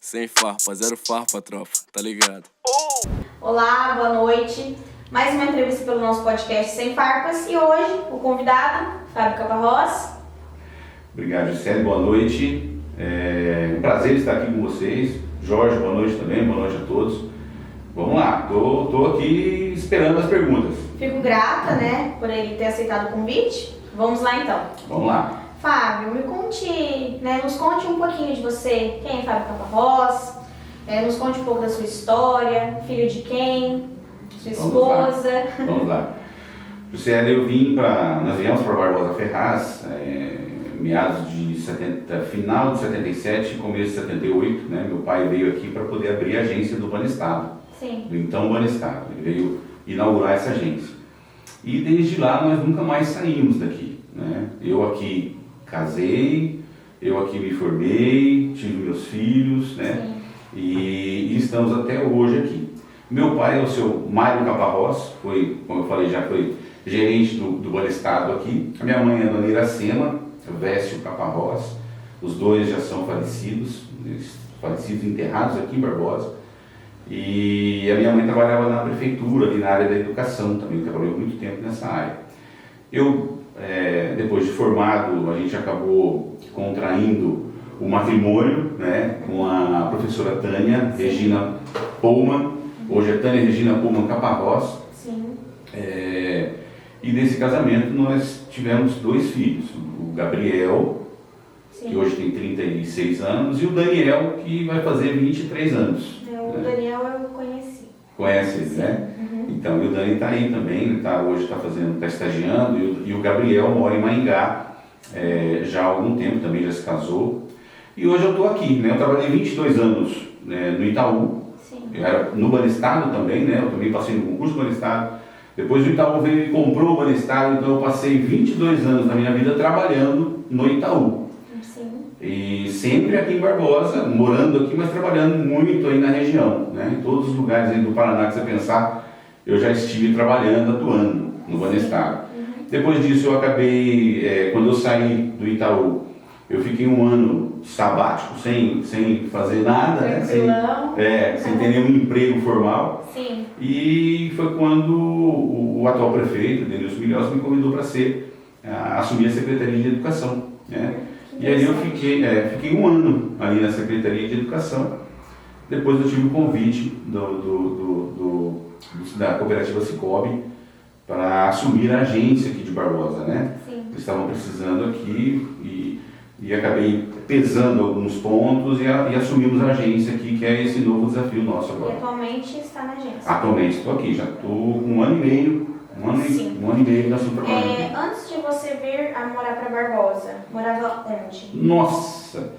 Sem farpa, zero farpa, tropa, tá ligado? Olá, boa noite. Mais uma entrevista pelo nosso podcast Sem Farpas e hoje o convidado, Fábio Caparrós. Obrigado, Gisele, boa noite. É um prazer estar aqui com vocês. Jorge, boa noite também, boa noite a todos. Vamos lá, tô aqui esperando as perguntas. Fico grata, né, por ele ter aceitado o convite. Vamos lá então. Vamos lá. Fábio, nos conte um pouquinho de você. Quem é Fábio Caparrós? Nos conte um pouco da sua história, filho de quem? Sua esposa? Vamos lá. Gisele, nós viemos para Barbosa Ferraz, meados de 70, final de 77, começo de 78, né? Meu pai veio aqui para poder abrir a agência do Banestado. Sim. Do então Banestado. Ele veio inaugurar essa agência. E desde lá nós nunca mais saímos daqui, né? Eu aqui casei, eu aqui me formei, tive meus filhos, né? Sim. E estamos até hoje aqui. Meu pai é o seu Mário Caparrós, como eu falei, já foi gerente do Banestado aqui. A minha mãe é a dona Iracema Vécio Caparrós, os dois já são falecidos enterrados aqui em Barbosa. E a minha mãe trabalhava na prefeitura, ali na área da educação também, trabalhou muito tempo nessa área. Eu, depois de formado, a gente acabou contraindo o matrimônio, né, com a professora Tânia Regina Pullman, hoje é Tânia Regina Pullman Caparrós. Sim. E nesse casamento nós tivemos 2 filhos, o Gabriel, Sim. que hoje tem 36 anos, e o Daniel, que vai fazer 23 anos. O Daniel eu conheci. Conhece ele, né? Uhum. Então, e o Dani está aí também, hoje está estagiando, e o Gabriel mora em Maringá já há algum tempo, também já se casou. E hoje eu estou aqui, né? Eu trabalhei 22 anos no Itaú, eu era no Banestado também, né? Eu também passei no concurso do Banestado. Depois o Itaú veio e comprou o Banestado, então eu passei 22 anos da minha vida trabalhando no Itaú. Sim. E sempre aqui em Barbosa, morando aqui, mas trabalhando muito aí na região, né? Em todos os lugares aí do Paraná que você pensar, eu já estive trabalhando, atuando no Banestado. Uhum. Depois disso eu acabei, quando eu saí do Itaú, eu fiquei um ano sabático, sem fazer nada, né? Sem ter nenhum emprego formal. Sim. E foi quando o atual prefeito, Denilson Milhós, me convidou para assumir a Secretaria de Educação, né? E aí eu fiquei um ano ali na Secretaria de Educação. Depois eu tive o convite da cooperativa Cicobi para assumir a agência aqui de Barbosa, né? Sim. Eles estavam precisando aqui e acabei pesando alguns pontos e assumimos a agência aqui, que é esse novo desafio nosso agora. E atualmente está na agência? Atualmente estou aqui, já estou um ano e meio, um ano e meio da sua trabalhando. Antes de você vir a morar para Barbosa, morava onde? Nossa,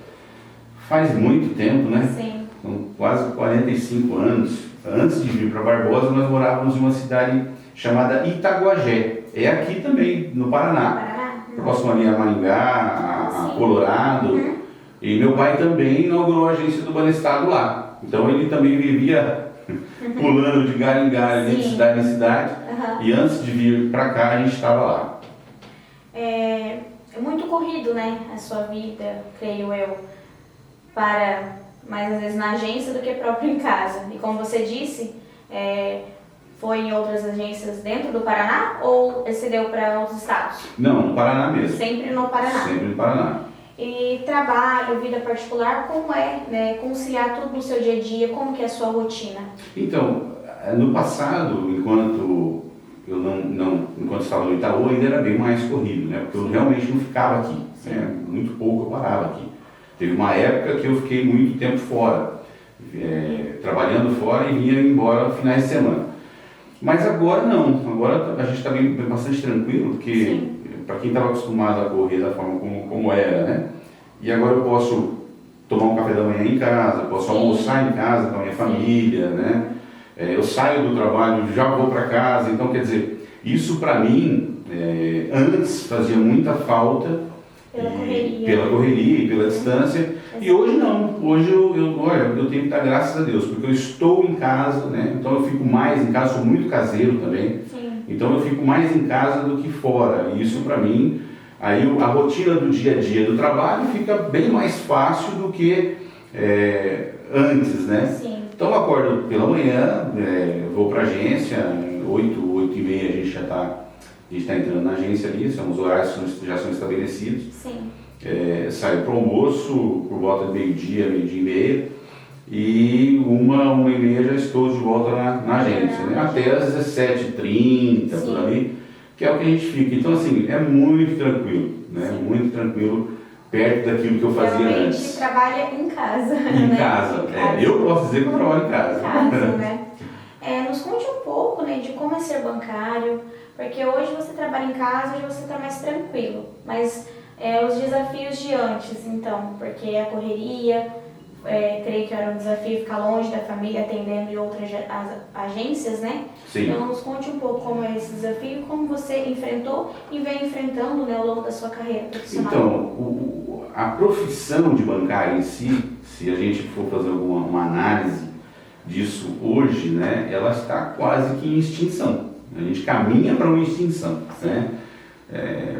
faz muito tempo, né? Sim. São quase 45 anos. Antes de vir para Barbosa, nós morávamos em uma cidade chamada Itaguajé. É aqui também, no Paraná. Próximo ali a Maringá, a Colorado. Uhum. E meu pai também inaugurou a agência do Banestado lá. Então ele também vivia pulando de galho em galho, de cidade em cidade. Uhum. E antes de vir para cá, a gente estava lá. É muito corrido, né, a sua vida, creio eu, mais às vezes na agência do que próprio em casa. E como você disse, foi em outras agências dentro do Paraná ou excedeu para outros estados? Não, no Paraná mesmo. Sempre no Paraná? Sempre no Paraná. E trabalho, vida particular, como né, conciliar tudo no seu dia a dia, como que é a sua rotina? Então, no passado, enquanto estava no Itaú, ainda era bem mais corrido, né? Porque eu realmente não ficava aqui, né? Muito pouco eu parava aqui. Teve uma época que eu fiquei muito tempo fora, trabalhando fora e vinha embora finais de semana. Mas agora não, agora a gente está bastante tranquilo, porque para quem estava acostumado a correr da forma como era, né? E agora eu posso tomar um café da manhã em casa, posso almoçar em casa com a minha família, né? Eu saio do trabalho, já vou para casa, então quer dizer, isso para mim antes fazia muita falta pela correria e pela distância, e hoje não, hoje eu tenho que dar graças a Deus, porque eu estou em casa, né? Então eu fico mais em casa, sou muito caseiro também. Sim. Então eu fico mais em casa do que fora, e isso para mim Aí a rotina do dia a dia do trabalho fica bem mais fácil do que antes, né? Sim. Então eu acordo pela manhã, vou para a agência, 8h30 a gente já está entrando na agência ali, os horários já são estabelecidos. Sim. Saio para o almoço por volta de meio-dia, meio-dia e meia, e 1h30 já estou de volta na agência, né? Até às 17h30, por ali, que é o que a gente fica. Então, assim, é muito tranquilo, né? Sim. Muito tranquilo, perto daquilo que eu fazia antes. Realmente trabalha em casa, Em né? casa, eu posso dizer que eu trabalho em casa. Em casa, né? Nos conte um pouco, né, de como é ser bancário, porque hoje você trabalha em casa, hoje você está mais tranquilo, mas os desafios de antes, então, porque a correria, creio que era um desafio ficar longe da família, atendendo em outras agências, né? Sim. Então, nos conte um pouco como é esse desafio, como você enfrentou e vem enfrentando, né, ao longo da sua carreira profissional. Então, a profissão de bancário em si, se a gente for fazer uma análise disso hoje, né, ela está quase que em extinção. A gente caminha para uma extinção, né?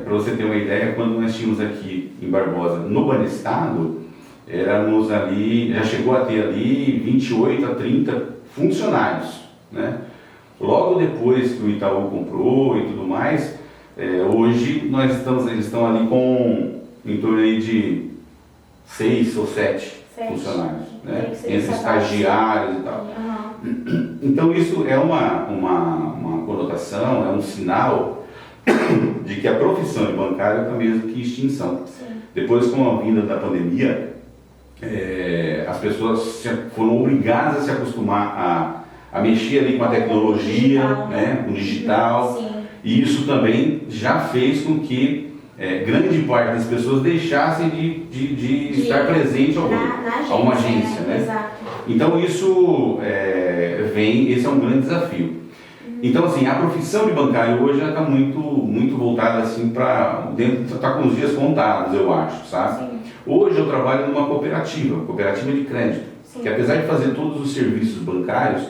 Para você ter uma ideia, quando nós tínhamos aqui em Barbosa, no Banestado, éramos ali, já chegou a ter ali 28 a 30 funcionários, né? Logo depois que o Itaú comprou e tudo mais, hoje eles estão ali com em torno aí de 6 ou 7 funcionários, né? Entre estagiários e tal. Uhum. Então isso é uma conotação, é um sinal de que a profissão de bancário está mesmo que em extinção. Sim. Depois, com a vinda da pandemia, as pessoas foram obrigadas a se acostumar a mexer ali com a tecnologia, digital, né? Com o digital. Sim. E isso também já fez com que grande parte das pessoas deixassem de estar presente a uma agência, né? Exato. Então isso esse é um grande desafio. Então, assim, a profissão de bancário hoje está muito voltada assim para está com os dias contados, eu acho, sabe? Sim. Hoje eu trabalho numa cooperativa de crédito, Sim. que apesar de fazer todos os serviços bancários,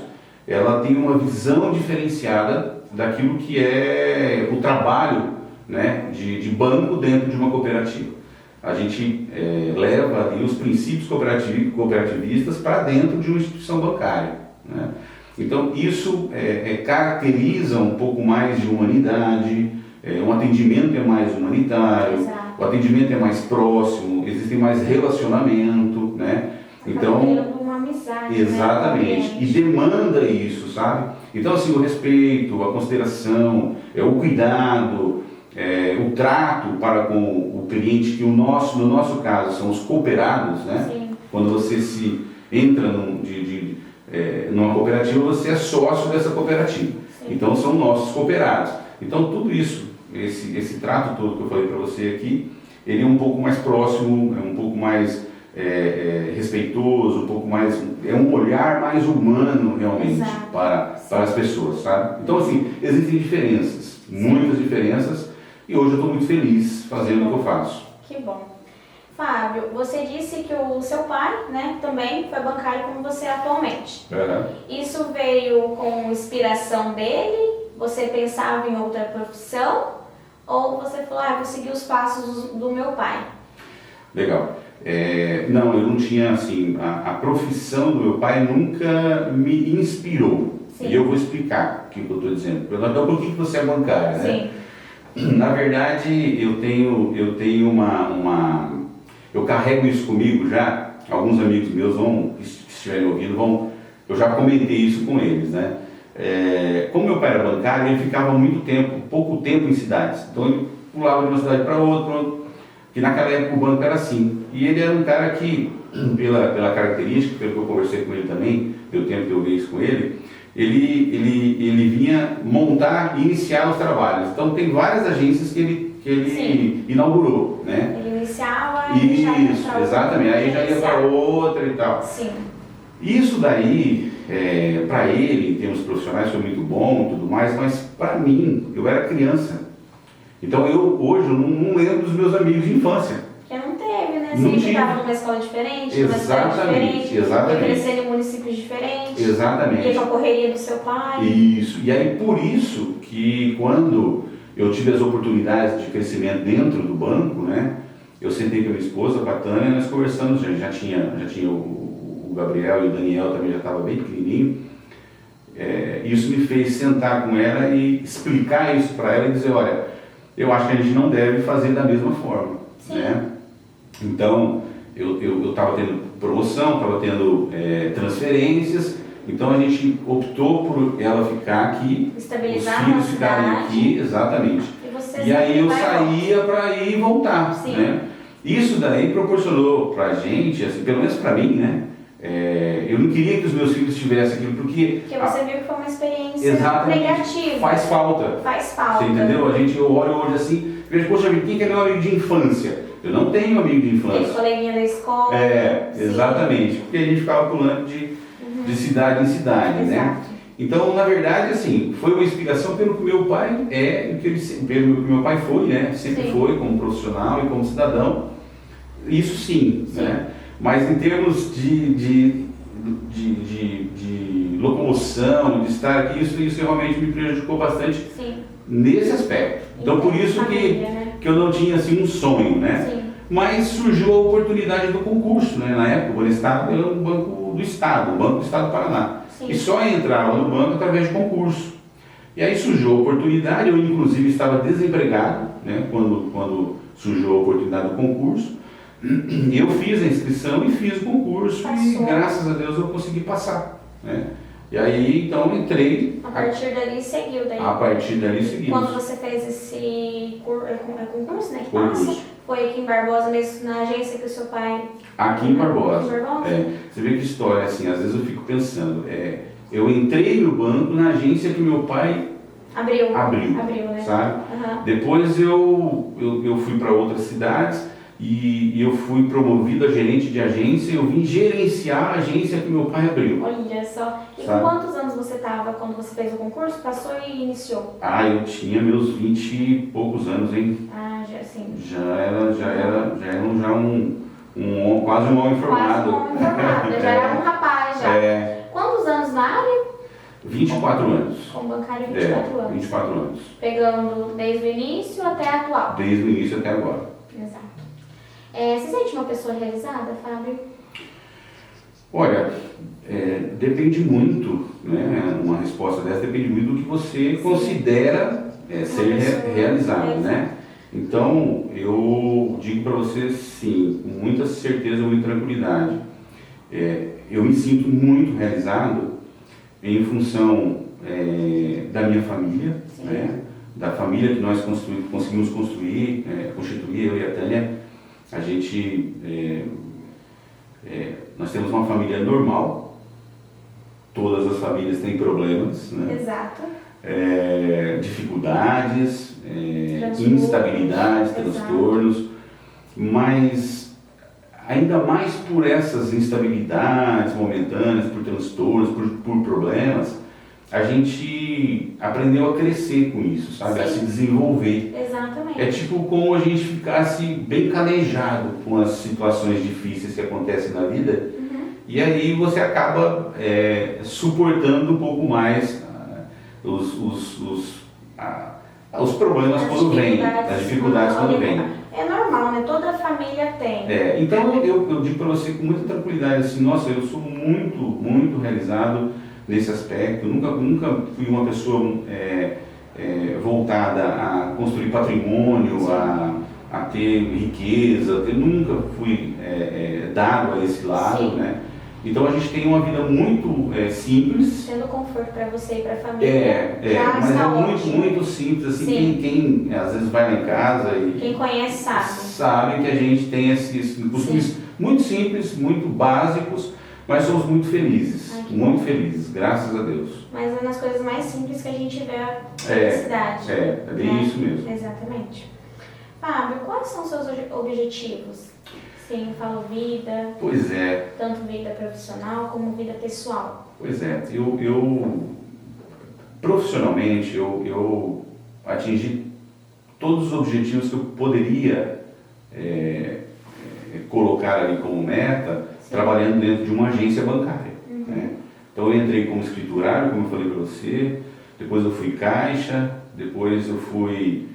ela tem uma visão diferenciada daquilo que é o trabalho, né, de banco dentro de uma cooperativa. A gente leva ali os princípios cooperativistas para dentro de uma instituição bancária, né? Então isso caracteriza um pouco mais de humanidade, um atendimento é mais humanitário, Exato. o atendimento é mais próximo, existe mais relacionamento, né? Então, uma amizade, exatamente, né? e demanda isso, sabe? Então assim, o respeito, a consideração, o cuidado, o trato para com o cliente, que no nosso caso são os cooperados, né? Sim. Quando você se entra numa cooperativa, você é sócio dessa cooperativa. Sim. Então são nossos cooperados. Então tudo isso, esse trato todo que eu falei para você aqui, ele é um pouco mais próximo, é um pouco mais respeitoso, um pouco mais, é um olhar mais humano realmente para as pessoas, sabe? Então assim, existem diferenças, muitas diferenças, e hoje eu estou muito feliz fazendo o que eu faço. Que bom. Fábio, você disse que o seu pai, né, também foi bancário como você é atualmente. Isso veio com inspiração dele? Você pensava em outra profissão? Ou você falou, vou seguir os passos do meu pai? Legal. Não, eu não tinha, assim, a profissão do meu pai nunca me inspirou. Sim. E eu vou explicar o que eu estou dizendo. Então, por que você é bancário, né? Sim. Na verdade, eu tenho eu carrego isso comigo já, alguns amigos meus que estiverem ouvindo, eu já comentei isso com eles, né? Como meu pai era bancário, ele ficava pouco tempo em cidades, então ele pulava de uma cidade para outra, que naquela época o banco era assim. E ele era um cara que, pela característica, pelo que eu conversei com ele também, pelo tempo que eu vi isso com ele vinha montar e iniciar os trabalhos. Então tem várias agências que ele inaugurou, né? Ele iniciava e isso, exatamente. Aí já ia para outra e tal. Sim. Isso daí, para ele, em termos profissionais, foi muito bom e tudo mais, mas para mim, eu era criança. Então hoje eu não lembro dos meus amigos de infância. Porque não teve, né? Não Você estava numa escola diferente, numa cidade diferente, ia crescendo em municípios diferentes. Exatamente. Ia com a correria do seu pai. Isso. E aí por isso que quando eu tive as oportunidades de crescimento dentro do banco, né? Eu sentei com a minha esposa, com a Tânia, nós conversamos, já tinha o Gabriel e o Daniel também já estava bem pequenininho. Isso me fez sentar com ela e explicar isso para ela e dizer, olha, eu acho que a gente não deve fazer da mesma forma, né? Então, eu estava tendo promoção, estava tendo transferências, então a gente optou por ela ficar aqui, estabilizar os filhos ficarem aqui, exatamente. E aí eu saía para ir e voltar, né? Isso daí proporcionou para a gente, assim, pelo menos para mim, né? Eu não queria que os meus filhos tivessem aquilo, porque você viu que foi uma experiência exatamente, negativa. Faz falta. Faz falta. Você entendeu? Eu olho hoje assim, vejo, poxa, quem que é meu amigo de infância? Eu não tenho amigo de infância. Tem coleguinha da escola. Exatamente, porque a gente ficava pulando de cidade em cidade, né? Então, na verdade, assim, foi uma inspiração pelo que meu pai pelo que meu pai foi, né? Sempre foi, como profissional e como cidadão. Isso sim. Né? Mas em termos de locomoção, de estar aqui, isso realmente me prejudicou bastante nesse aspecto. Então, por isso que eu não tinha assim um sonho, né? Mas surgiu a oportunidade do concurso, né? Na época, o Banestado era um banco do Estado, o Banco do Estado do Paraná. E só entrava no banco através de concurso. E aí surgiu a oportunidade, eu inclusive estava desempregado, né? Quando surgiu a oportunidade do concurso. Eu fiz a inscrição e fiz o concurso e graças a Deus eu consegui passar, né? E aí então entrei. A partir dali seguiu daí. A partir dali seguimos. Quando você fez esse concurso, né? Que passa, foi aqui em Barbosa mesmo, na agência que o seu pai. Aqui em Barbosa. Você vê que história, assim, às vezes eu fico pensando, eu entrei no banco na agência que meu pai abriu, né? Sabe? Depois eu fui para outras cidades. E eu fui promovido a gerente de agência, eu vim gerenciar a agência que meu pai abriu. Olha só. E com quantos anos você estava quando você fez o concurso? Passou e iniciou? Eu tinha meus 20 e poucos anos, hein? Já era quase um homem formado. Quase um homem formado, já era um rapaz já. Quantos anos na área? 24 anos. Como bancário, 24 anos. 24 anos. Pegando desde o início até atual? Desde o início até agora. Exato. Você sente uma pessoa realizada, Fábio? Olha, depende muito, né? Uma resposta dessa depende muito do que você considera ser realizado, né? Então, eu digo para você, sim, com muita certeza, muita tranquilidade. Eu me sinto muito realizado em função da minha família, né? Da família que nós conseguimos constituir, eu e a Tânia. A gente, nós temos uma família normal, todas as famílias têm problemas, né? Exato. Dificuldades, instabilidades, transtornos, mas ainda mais por essas instabilidades momentâneas, por transtornos, por problemas, a gente aprendeu a crescer com isso, sabe? A se desenvolver. Exatamente. É tipo como a gente ficasse bem calejado com as situações difíceis que acontecem na vida, e aí você acaba suportando um pouco mais os problemas quando vêm, as dificuldades quando vêm. É normal, né? Toda família tem. Então eu digo para você com muita tranquilidade assim, nossa, eu sou muito, muito realizado nesse aspecto. Nunca fui uma pessoa voltada a construir patrimônio, a ter riqueza, nunca fui dado a esse lado, né? Então a gente tem uma vida muito simples. Tendo conforto para você e para a família. Mas é muito simples, assim, quem às vezes vai lá em casa e quem conhece sabe que a gente tem esses costumes muito simples, muito básicos, mas somos muito felizes, felizes, graças a Deus. Mas é nas coisas mais simples que a gente vê a felicidade. É bem isso mesmo. Exatamente. Fábio, quais são os seus objetivos? Sim, eu falo vida. Pois é. Tanto vida profissional como vida pessoal. Pois é, eu profissionalmente eu atingi todos os objetivos que eu poderia colocar ali como meta, trabalhando dentro de uma agência bancária. Né? Então eu entrei como escriturário, como eu falei para você, depois eu fui caixa, depois eu fui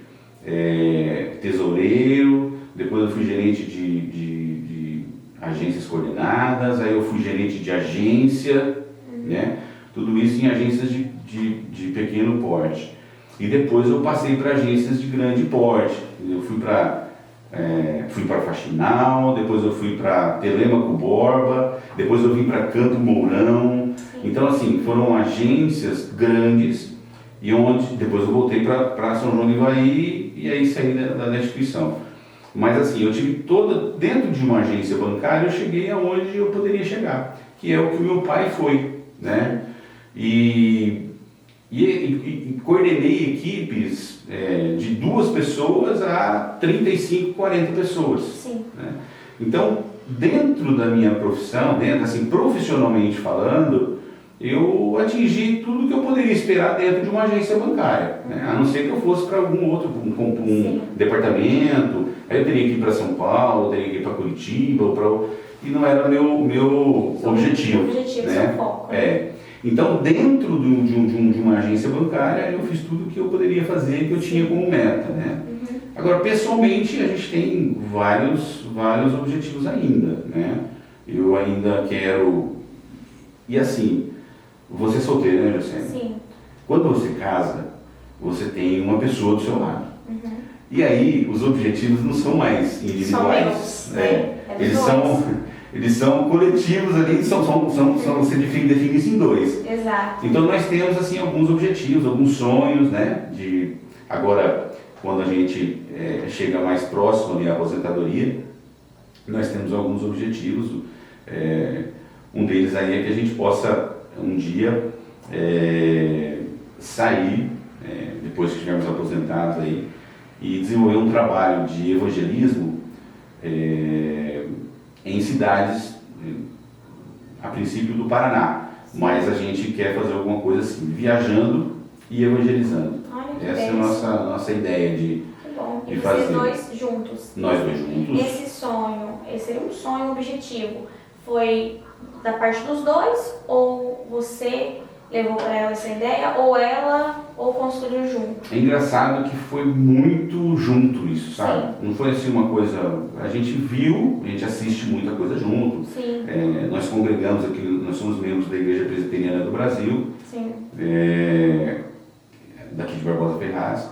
tesoureiro, depois eu fui gerente de agências coordenadas, aí eu fui gerente de agência, né? Tudo isso em agências de pequeno porte. E depois eu passei para agências de grande porte. Eu fui para Faxinal, depois eu fui para Telêmaco Borba, depois eu vim para Campo Mourão. Então, assim, foram agências grandes e onde depois eu voltei para São João do Ivaí e aí saí da instituição. Mas assim, eu tive dentro de uma agência bancária, eu cheguei aonde eu poderia chegar, que é o que o meu pai foi, né? E coordenei equipes de 2 pessoas a 35, 40 pessoas. Sim. Né? Então, dentro da minha profissão, assim, profissionalmente falando, eu atingi tudo que eu poderia esperar dentro de uma agência bancária, né? A não ser que eu fosse para algum outro, um departamento, aí eu teria que ir para São Paulo, teria que ir para Curitiba, e não era meu objetivo. O objetivo, né? seu foco. Então, dentro de uma agência bancária, eu fiz tudo que eu poderia fazer, que eu tinha como meta, né? Agora, pessoalmente, a gente tem vários objetivos ainda, né? Eu ainda quero... E assim, você é solteiro, né, José? Sim. Quando você casa, você tem uma pessoa do seu lado. E aí, os objetivos não são mais individuais. São meus, Eles são coletivos ali, você define isso em 2. Exato. Então nós temos assim alguns objetivos, alguns sonhos, né? Agora, quando a gente chega mais próximo ali à aposentadoria, nós temos alguns objetivos. Um deles aí é que a gente possa um dia sair, depois que estivermos aposentados aí, e desenvolver um trabalho de evangelismo em cidades, a princípio do Paraná, mas a gente quer fazer alguma coisa assim, viajando e evangelizando. Essa é a nossa ideia de fazer. Vocês 2 juntos? Nós 2 juntos. Esse sonho, esse seria um sonho, um objetivo, foi da parte dos 2 ou você levou para ela essa ideia ou construiu junto? É engraçado que foi muito junto isso, sabe? Sim. Não foi assim uma coisa... A gente viu, a gente assiste muita coisa junto. Sim. Nós congregamos aqui, nós somos membros da Igreja Presbiteriana do Brasil. Sim. Daqui de Barbosa Ferraz.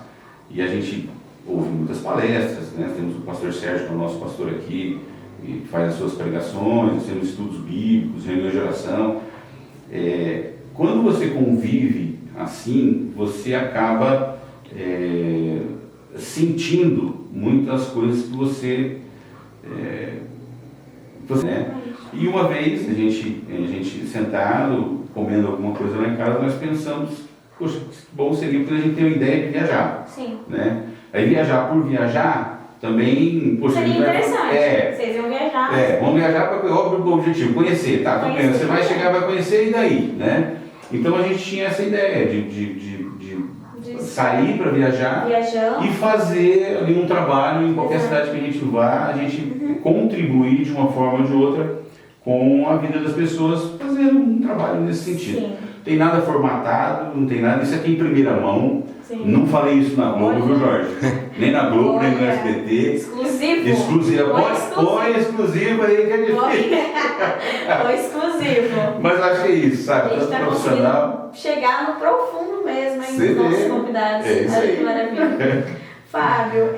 E a gente ouve muitas palestras, né? Temos o pastor Sérgio, que é o nosso pastor aqui, que faz as suas pregações, nós temos estudos bíblicos, reuniões de oração. Quando você convive assim, você acaba sentindo muitas coisas que você né? E uma vez, a gente sentado, comendo alguma coisa lá em casa, nós pensamos, poxa, bom seria porque a gente ter uma ideia de viajar. Sim. Né? Aí viajar por viajar, também... Poxa, seria interessante, vocês iam viajar. Vamos viajar para o objetivo, conhecer, tá? Conhecer. Você vai chegar, vai conhecer e daí, né? Então a gente tinha essa ideia de sair para viajar e fazer ali um trabalho em qualquer cidade que a gente vá, a gente contribuir de uma forma ou de outra com a vida das pessoas, fazendo um trabalho nesse sentido. Sim. Tem nada formatado, não tem nada, isso aqui em primeira mão. Sim. Não falei isso na Globo, viu, Jorge? Nem na Globo, nem no SBT. Exclusivo. Põe exclusivo aí que é difícil. Foi exclusivo. Mas eu achei isso, sabe? A gente está conseguindo chegar no profundo mesmo, hein, dos nossos convidados. É isso aí. Que maravilha. Fábio,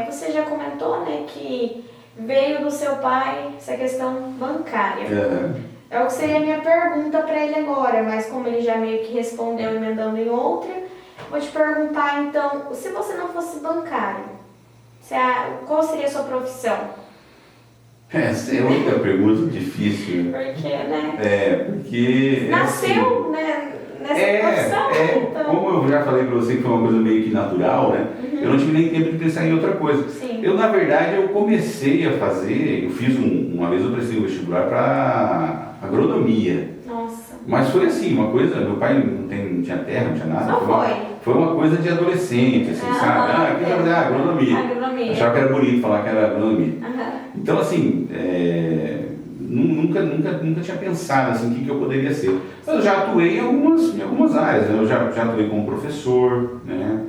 você já comentou, né, que veio do seu pai essa questão bancária. É o que seria a minha pergunta para ele agora, mas como ele já meio que respondeu emendando em outra, vou te perguntar então, se você não fosse bancário, qual seria a sua profissão? Essa é outra pergunta difícil. Porque, né? Porque... Nasceu, assim, né? Nessa profissão, então. Como eu já falei para você que foi uma coisa meio que natural, né? Eu não tive nem tempo de pensar em outra coisa. Sim. Eu, na verdade, eu comecei a fazer, eu fiz uma vez eu prestei um vestibular para agronomia. Nossa. Mas foi assim, uma coisa, meu pai não tinha terra, não tinha nada. Foi uma coisa de adolescente, assim, sabe? Queria fazer agronomia. Achava que era bonito falar que era agronomia. Então, assim, nunca tinha pensado assim, o que eu poderia ser. Eu já atuei em algumas áreas, né? Eu já atuei como professor, né?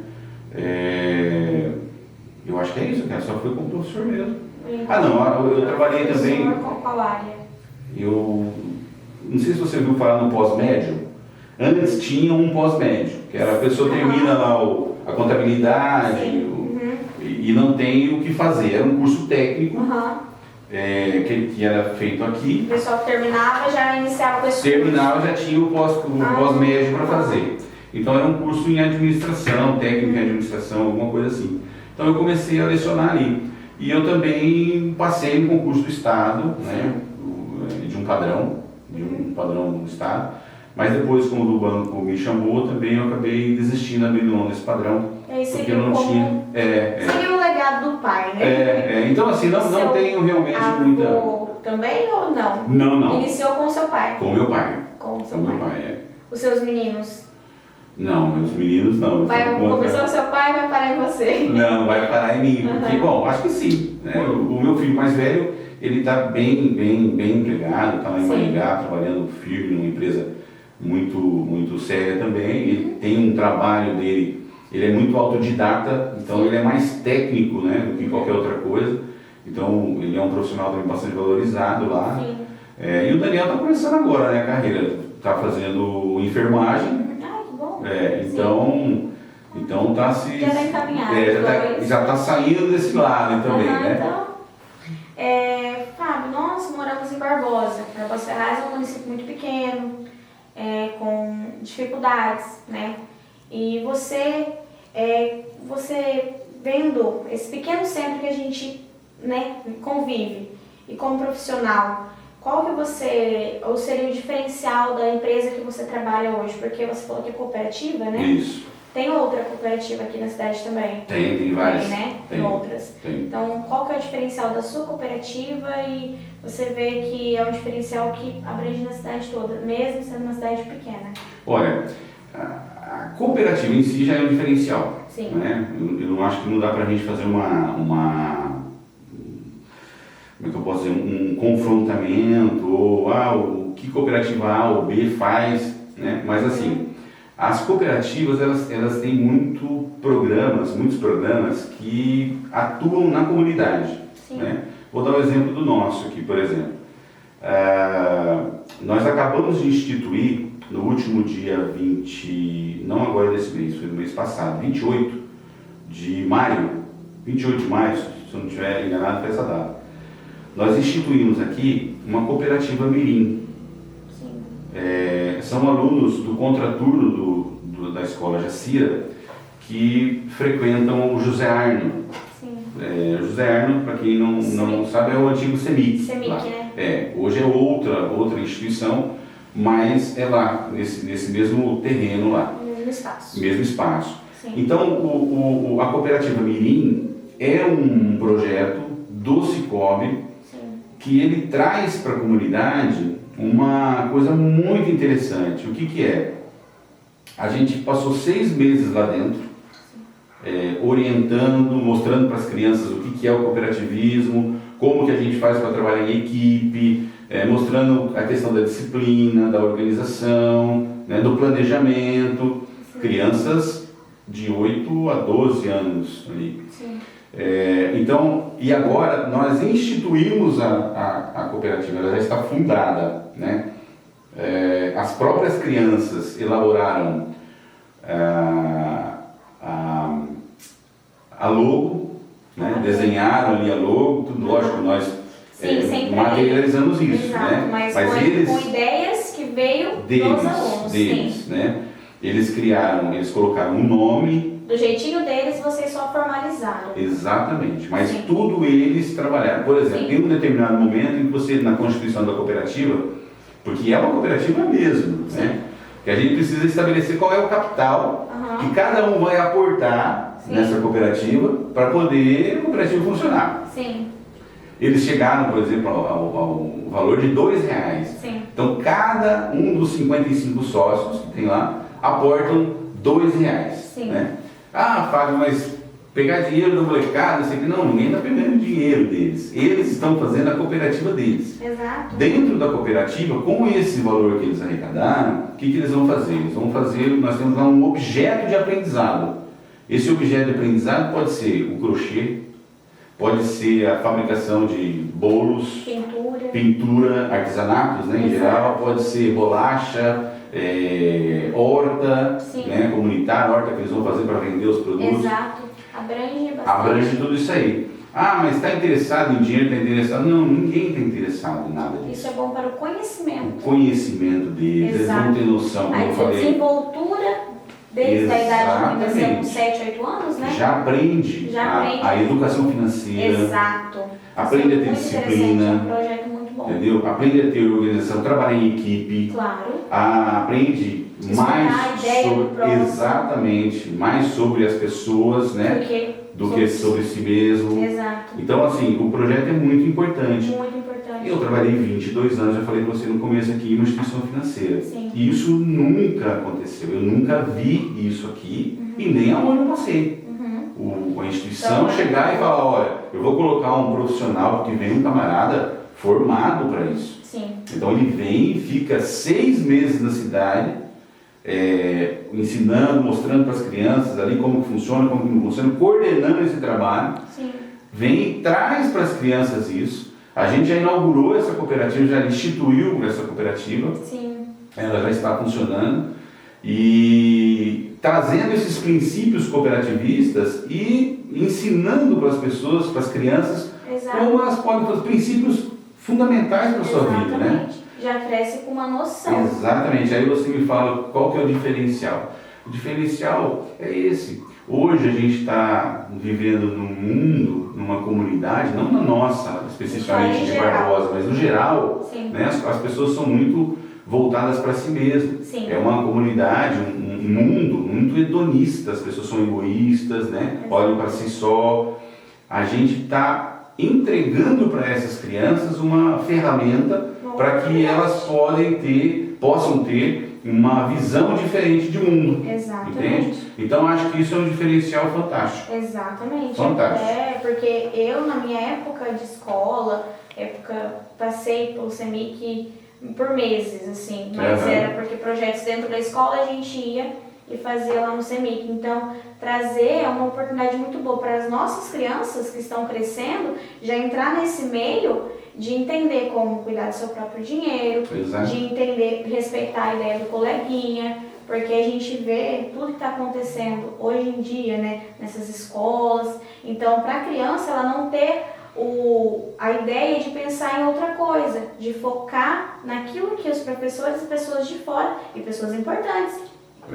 Eu acho que é isso, cara. Só fui como professor mesmo. E Ah, não, eu trabalhei também. Com qual área? Eu não sei se você viu falar no pós-médio. Antes tinha um pós-médio, que era a pessoa termina lá a contabilidade e não tem o que fazer. Era um curso técnico que era feito aqui. O pessoal que terminava já iniciava com esse Terminava, já tinha o pós-médio para fazer. Então era um curso em administração, técnico em administração, alguma coisa assim. Então eu comecei a lecionar ali. E eu também passei no concurso do Estado, né, de um padrão do Estado. Mas depois, como o banco me chamou, também eu acabei desistindo, abrindo mão desse padrão. Porque eu não tinha. Seria o legado do pai, né? Então, assim, não tenho realmente muita. Também ou não? Não. Iniciou com o seu pai? Com o meu pai. Com o seu com pai. Meu pai, Os seus meninos? Não, meus meninos não. Começou com o seu pai e vai parar em você? Não, vai parar em mim. Porque, bom, acho que sim. Né? O meu filho mais velho, ele está bem empregado, está lá em Maringá, trabalhando firme numa empresa muito séria também. Ele tem um trabalho dele, ele é muito autodidata, então ele é mais técnico, né, do que qualquer outra coisa. Então ele é um profissional também bastante valorizado lá. E o Daniel está começando agora, né, a carreira, está fazendo enfermagem. Que bom. Então está se... Já está encaminhado. Já está saindo desse lado também, né? Então, Fábio, nós moramos em Barbosa. Barbosa Ferraz é um município muito pequeno, com dificuldades, né? E você vendo esse pequeno centro que a gente, né, convive, e como profissional, qual que seria o diferencial da empresa que você trabalha hoje? Porque você falou que é cooperativa, né? Isso. Tem outra cooperativa aqui na cidade também? Tem várias. Tem outras. Então, qual que é o diferencial da sua cooperativa e você vê que é um diferencial que abrange na cidade toda, mesmo sendo uma cidade pequena? Olha, a cooperativa em si já é um diferencial. Sim. Né? Eu não acho que não dá pra gente fazer como é que eu posso dizer, um confrontamento, ou o que cooperativa A ou B faz, né? Mas assim, as cooperativas, elas têm muitos programas que atuam na comunidade. Né? Vou dar um exemplo do nosso aqui, por exemplo. Nós acabamos de instituir, no último dia 20, não agora desse mês, foi no mês passado, 28 de maio, se eu não estiver enganado, foi essa data. Nós instituímos aqui uma cooperativa Mirim. São alunos do contraturno da escola Jacira que frequentam o José Arno. José Arno, para quem não sabe, é o antigo CEMIC. Né? Hoje é outra instituição, mas é lá, nesse mesmo terreno lá. Mesmo espaço. Então, a cooperativa Mirim é um projeto do Cicobi que ele traz para a comunidade uma coisa muito interessante. O que é? A gente passou 6 meses lá dentro, orientando, mostrando para as crianças o que é o cooperativismo, como que a gente faz para trabalhar em equipe, mostrando a questão da disciplina, da organização, né, do planejamento. Crianças de 8 a 12 anos ali. Então, e agora nós instituímos a cooperativa, ela já está fundada, né? As próprias crianças elaboraram a logo, né? Desenharam ali a logo, tudo lógico, nós materializamos isso, né? Mas com ideias que veio dos alunos. Né? Eles colocaram um nome. Do jeitinho deles, vocês só formalizaram. Exatamente, mas tudo eles trabalharam. Por exemplo, tem um determinado momento em que você, na constituição da cooperativa, porque é uma cooperativa mesmo, né? Que a gente precisa estabelecer qual é o capital que cada um vai aportar nessa cooperativa para poder a cooperativa funcionar. Eles chegaram, por exemplo, ao valor de R$2. Então, cada um dos 55 sócios que tem lá aportam R$2. Né? Fábio, mas pegar dinheiro do molecada, não sei o que. Não, ninguém está pegando dinheiro deles. Eles estão fazendo a cooperativa deles. Dentro da cooperativa, com esse valor que eles arrecadaram, o que eles vão fazer? Nós temos lá um objeto de aprendizado. Esse objeto de aprendizado pode ser o crochê, pode ser a fabricação de bolos, pintura, artesanatos, né, em geral, pode ser bolacha, horta, né, comunitária, horta que eles vão fazer para vender os produtos. Exato, abrange bastante. Abrange tudo isso aí. Ah, mas está interessado em dinheiro, está interessado? Não, ninguém está interessado em nada disso. Isso é bom para o conhecimento. O conhecimento deles, eles vão ter noção, como eu falei. A desenvoltura desde a idade de começar com 7, 8 anos, né? Já aprende, a educação financeira. Exato. Aprende a ter disciplina. É um projeto muito bom. Entendeu? Aprende a ter organização, trabalhar em equipe. Claro. Aprende mais sobre, exatamente, mais sobre as pessoas, né? Do que sobre si mesmo. Exato. Então, assim, o projeto é muito importante. Muito importante. Eu trabalhei 22 anos, já falei para você no começo aqui, em uma instituição financeira. Sim. E isso nunca aconteceu. Eu nunca vi isso aqui e nem aonde eu passei. A instituição chegar e falar, olha, eu vou colocar um profissional, porque vem um camarada formado para isso. Sim. Então ele vem e fica 6 meses na cidade, ensinando, mostrando para as crianças ali como que funciona, como que não funciona, coordenando esse trabalho. Sim. Vem e traz para as crianças isso. A gente já inaugurou essa cooperativa, já instituiu essa cooperativa. Sim. Ela já está funcionando. E trazendo esses princípios cooperativistas e ensinando para as pessoas, para as crianças, como elas podem fazer princípios fundamentais para a sua vida, né? Já cresce com uma noção. Exatamente. Aí você me fala qual que é o diferencial. O diferencial é esse. Hoje a gente está vivendo num mundo, numa comunidade, não na nossa, especificamente de Barbosa, mas no geral, né, as pessoas são muito voltadas para si mesmas. Sim. É uma comunidade, um mundo muito hedonista, as pessoas são egoístas, né? Olham para si só. A gente está entregando para essas crianças uma ferramenta para que elas possam ter uma visão diferente de mundo. Exatamente. Entende? Então acho que isso é um diferencial fantástico. Exatamente. Fantástico. Porque eu, na minha época de escola, passei pelo CEMIC por meses, assim, mas era porque projetos dentro da escola a gente ia e fazia lá no CEMIC. Então, trazer é uma oportunidade muito boa para as nossas crianças que estão crescendo, já entrar nesse meio de entender como cuidar do seu próprio dinheiro, de entender, respeitar a ideia do coleguinha, porque a gente vê tudo que está acontecendo hoje em dia, né, nessas escolas. Então, para a criança, ela não ter a ideia de pensar em outra coisa, de focar naquilo que os professores e pessoas de fora, e pessoas importantes,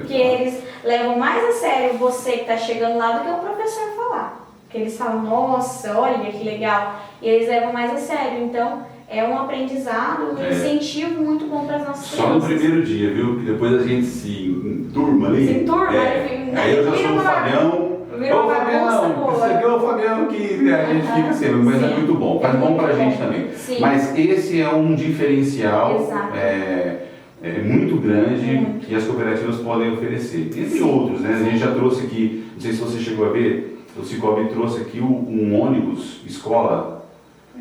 que eles levam mais a sério você que está chegando lá do que o professor falar. Porque eles falam, nossa, olha que legal, e eles levam mais a sério. Então, é um aprendizado, um incentivo muito bom para as nossas crianças. Só no primeiro dia, viu? Que depois a gente se enturma ali. Se enturma, aí eu já sou o Fabião. Ô Fabião, esse aqui é o Fabião que a gente fica assim, mas é muito bom, faz bom pra gente também. Sim. Mas esse é um diferencial muito grande que as cooperativas podem oferecer. Entre outros, né? A gente já trouxe aqui, não sei se você chegou a ver, o Cicobi trouxe aqui um ônibus escola.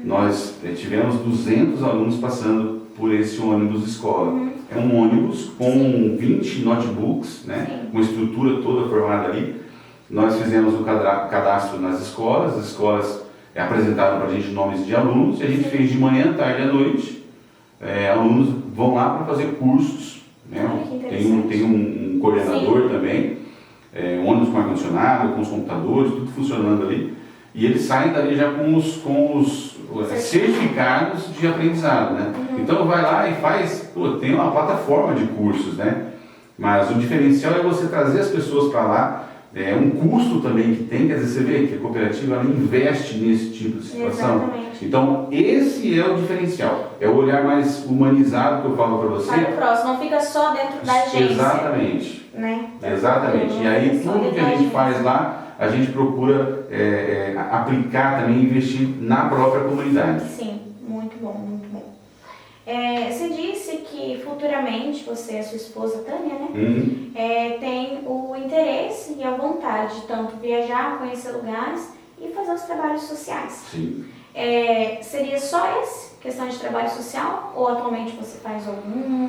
Nós tivemos 200 alunos passando por esse ônibus escola. É um ônibus com 20 notebooks, né? Com a estrutura toda formada ali. Nós fizemos o cadastro nas escolas, as escolas apresentaram para a gente nomes de alunos, e a gente fez de manhã, tarde e à noite. Alunos vão lá para fazer cursos, né? Tem um coordenador também, um ônibus com ar-condicionado, com os computadores, tudo funcionando ali. E eles saem dali já com os certificados de aprendizado, né? Então vai lá e faz, tem uma plataforma de cursos, né? Mas o diferencial é você trazer as pessoas para lá. É um custo também que tem, quer dizer, você vê que a cooperativa ela investe nesse tipo de situação. Exatamente. Então, esse é o diferencial. É o olhar mais humanizado que eu falo para você. Para o próximo, não fica só dentro da agência. Exatamente. Né? Exatamente. E aí, tudo que a gente faz lá, a gente procura aplicar também, investir na própria comunidade. Sim, muito bom, muito bom. Você disse que futuramente, você e a sua esposa Tânia, né? Tem o interesse e a vontade de tanto viajar, conhecer lugares e fazer os trabalhos sociais. Sim. Seria só essa questão de trabalho social ou atualmente você faz algum?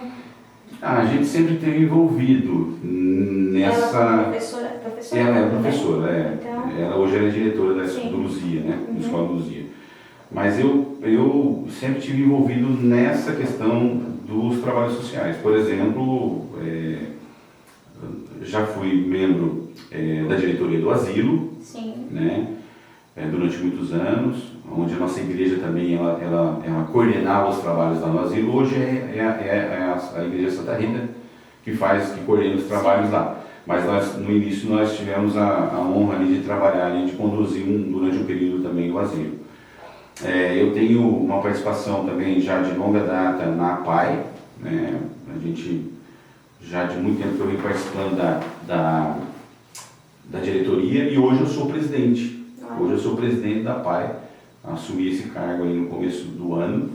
A gente sempre esteve envolvido nessa... Ela como professora professora. Ela é né? professora, Então, ela hoje é diretora Sim. do Luzia, né? Da Escola Luzia. Mas eu sempre tive envolvido nessa questão dos trabalhos sociais. Por exemplo, já fui membro da diretoria do asilo, sim. né? Durante muitos anos, onde a nossa igreja também ela coordenava os trabalhos lá no asilo. Hoje é a Igreja Santa Rita que coordena os trabalhos lá. Mas no início nós tivemos a honra ali de trabalhar ali, de conduzir durante um período também o asilo. Eu tenho uma participação também já de longa data na APAE, né? A gente já de muito tempo que eu venho participando da diretoria e hoje eu sou presidente. Hoje eu sou presidente da APAE, assumi esse cargo aí no começo do ano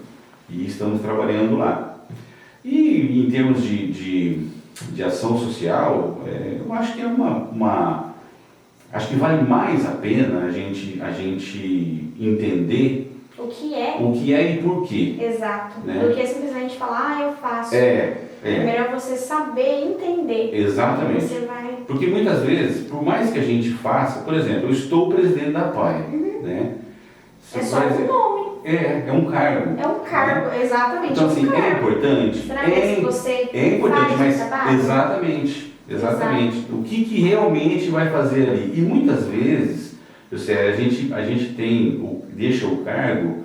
e estamos trabalhando lá. E em termos de ação social, eu acho que acho que vale mais a pena a gente entender O que é e por quê. exato, Né? do que simplesmente falar, eu faço. É melhor você saber entender. Exatamente. Você vai... Porque muitas vezes, por mais que a gente faça, por exemplo, eu estou presidente da APAE, né? É só um nome. É um cargo. É um cargo, né? exatamente. Então, assim, um cargo. é importante. Será que você é importante, faz mas o trabalho? exatamente. O que realmente vai fazer ali? E muitas vezes, a gente deixa o cargo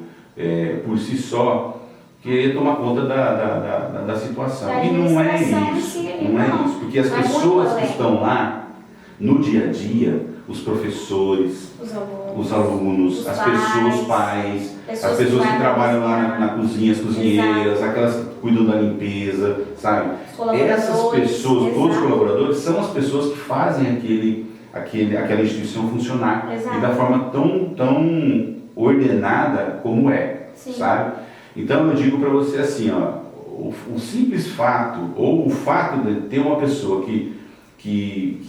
por si só querer tomar conta da situação. Da E não é administração isso. em si, Não é não. isso. Porque as Vai muito pessoas que além. estão lá, no dia a dia, os professores, os alunos, as pessoas, os pais, as pessoas que trabalham lá na cozinha, as cozinheiras, aquelas que cuidam da limpeza, sabe? Essas pessoas, todos os colaboradores, são as pessoas que fazem aquela instituição funcionar e da forma tão ordenada como Sim. sabe? Então eu digo para você assim, ó, o simples fato, ou o fato de ter uma pessoa que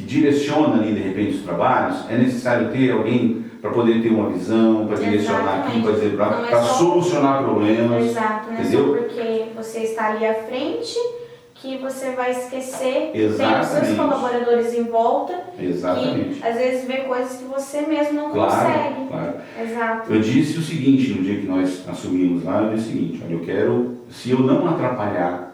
direciona ali de repente os trabalhos, é necessário ter alguém para poder ter uma visão, para direcionar aqui, para dizer, para solucionar problemas. Exato, não é entendeu? só porque você está ali à frente que você vai esquecer. Exatamente. Tem os seus colaboradores em volta Exatamente. que às vezes vê coisas que você mesmo não Claro, consegue. claro. Exato. Eu disse o seguinte, no dia que nós assumimos lá, eu disse o seguinte, olha, se eu não atrapalhar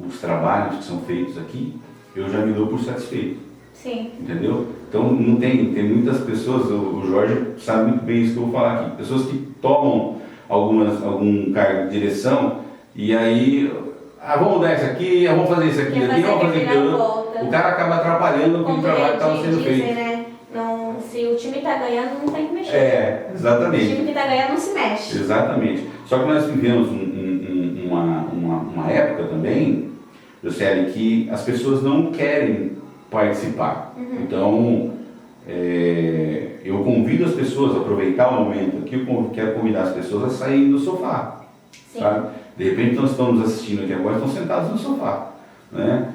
os trabalhos que são feitos aqui, eu já me dou por satisfeito. Sim. Entendeu? Então não tem muitas pessoas, o Jorge sabe muito bem isso que eu vou falar aqui, pessoas que tomam algum cargo de direção e aí, vamos mudar isso aqui, vamos fazer isso aqui, vamos fazer aquilo. O cara acaba atrapalhando o trabalho que estava sendo feito. Né? Não, se o time está ganhando, não tem que mexer. Exatamente. O time que está ganhando não se mexe. Exatamente. Só que nós vivemos uma época também, José, que as pessoas não querem participar. Então, eu convido as pessoas a aproveitar o momento aqui, eu quero convidar as pessoas a saírem do sofá. Sim. Sabe? De repente, nós estamos assistindo aqui agora, estão sentados no sofá. Né?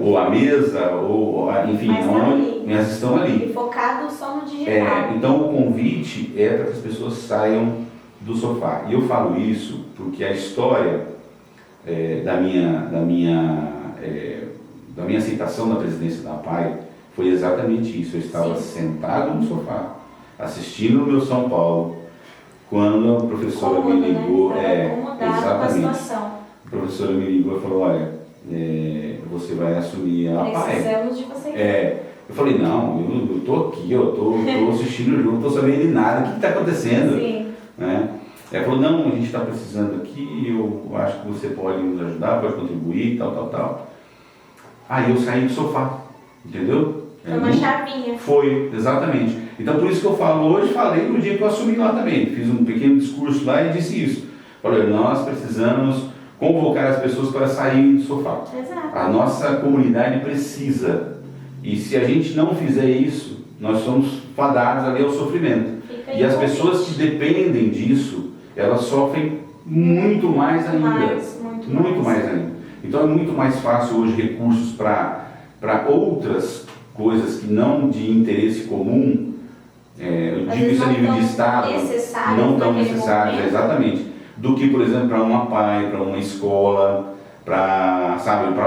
Ou à mesa, ou enfim, mas estão ali. E focado só no digital. Então, o convite é para que as pessoas saiam do sofá. E eu falo isso porque a história da minha aceitação da presidência da APAE foi exatamente isso. Eu estava sentado no sofá, assistindo o meu São Paulo, quando a professora me ligou. Exatamente. A professora me ligou e falou, olha, você vai assumir a APAE. Precisamos de você. Eu falei, não, eu estou aqui, eu estou assistindo o jogo, não estou sabendo de nada, o que está acontecendo? Sim. Né? Ela falou, não, a gente está precisando aqui, eu acho que você pode nos ajudar, pode contribuir, tal. Aí eu saí do sofá, entendeu? Foi uma chavinha. Foi, exatamente. Então por isso que eu falo hoje, falei no dia que eu assumi lá também. Fiz um pequeno discurso lá e disse isso. Falei, nós precisamos convocar as pessoas para saírem do sofá. Exato. A nossa comunidade precisa. E se a gente não fizer isso, nós somos fadados ali ao sofrimento. E as pessoas que dependem disso, elas sofrem muito mais ainda. Muito mais ainda. Então é muito mais fácil hoje recursos para outras coisas que não de interesse comum, eu digo isso a nível de Estado, não tão necessários, exatamente, do que, por exemplo, para uma APAE, para uma escola, para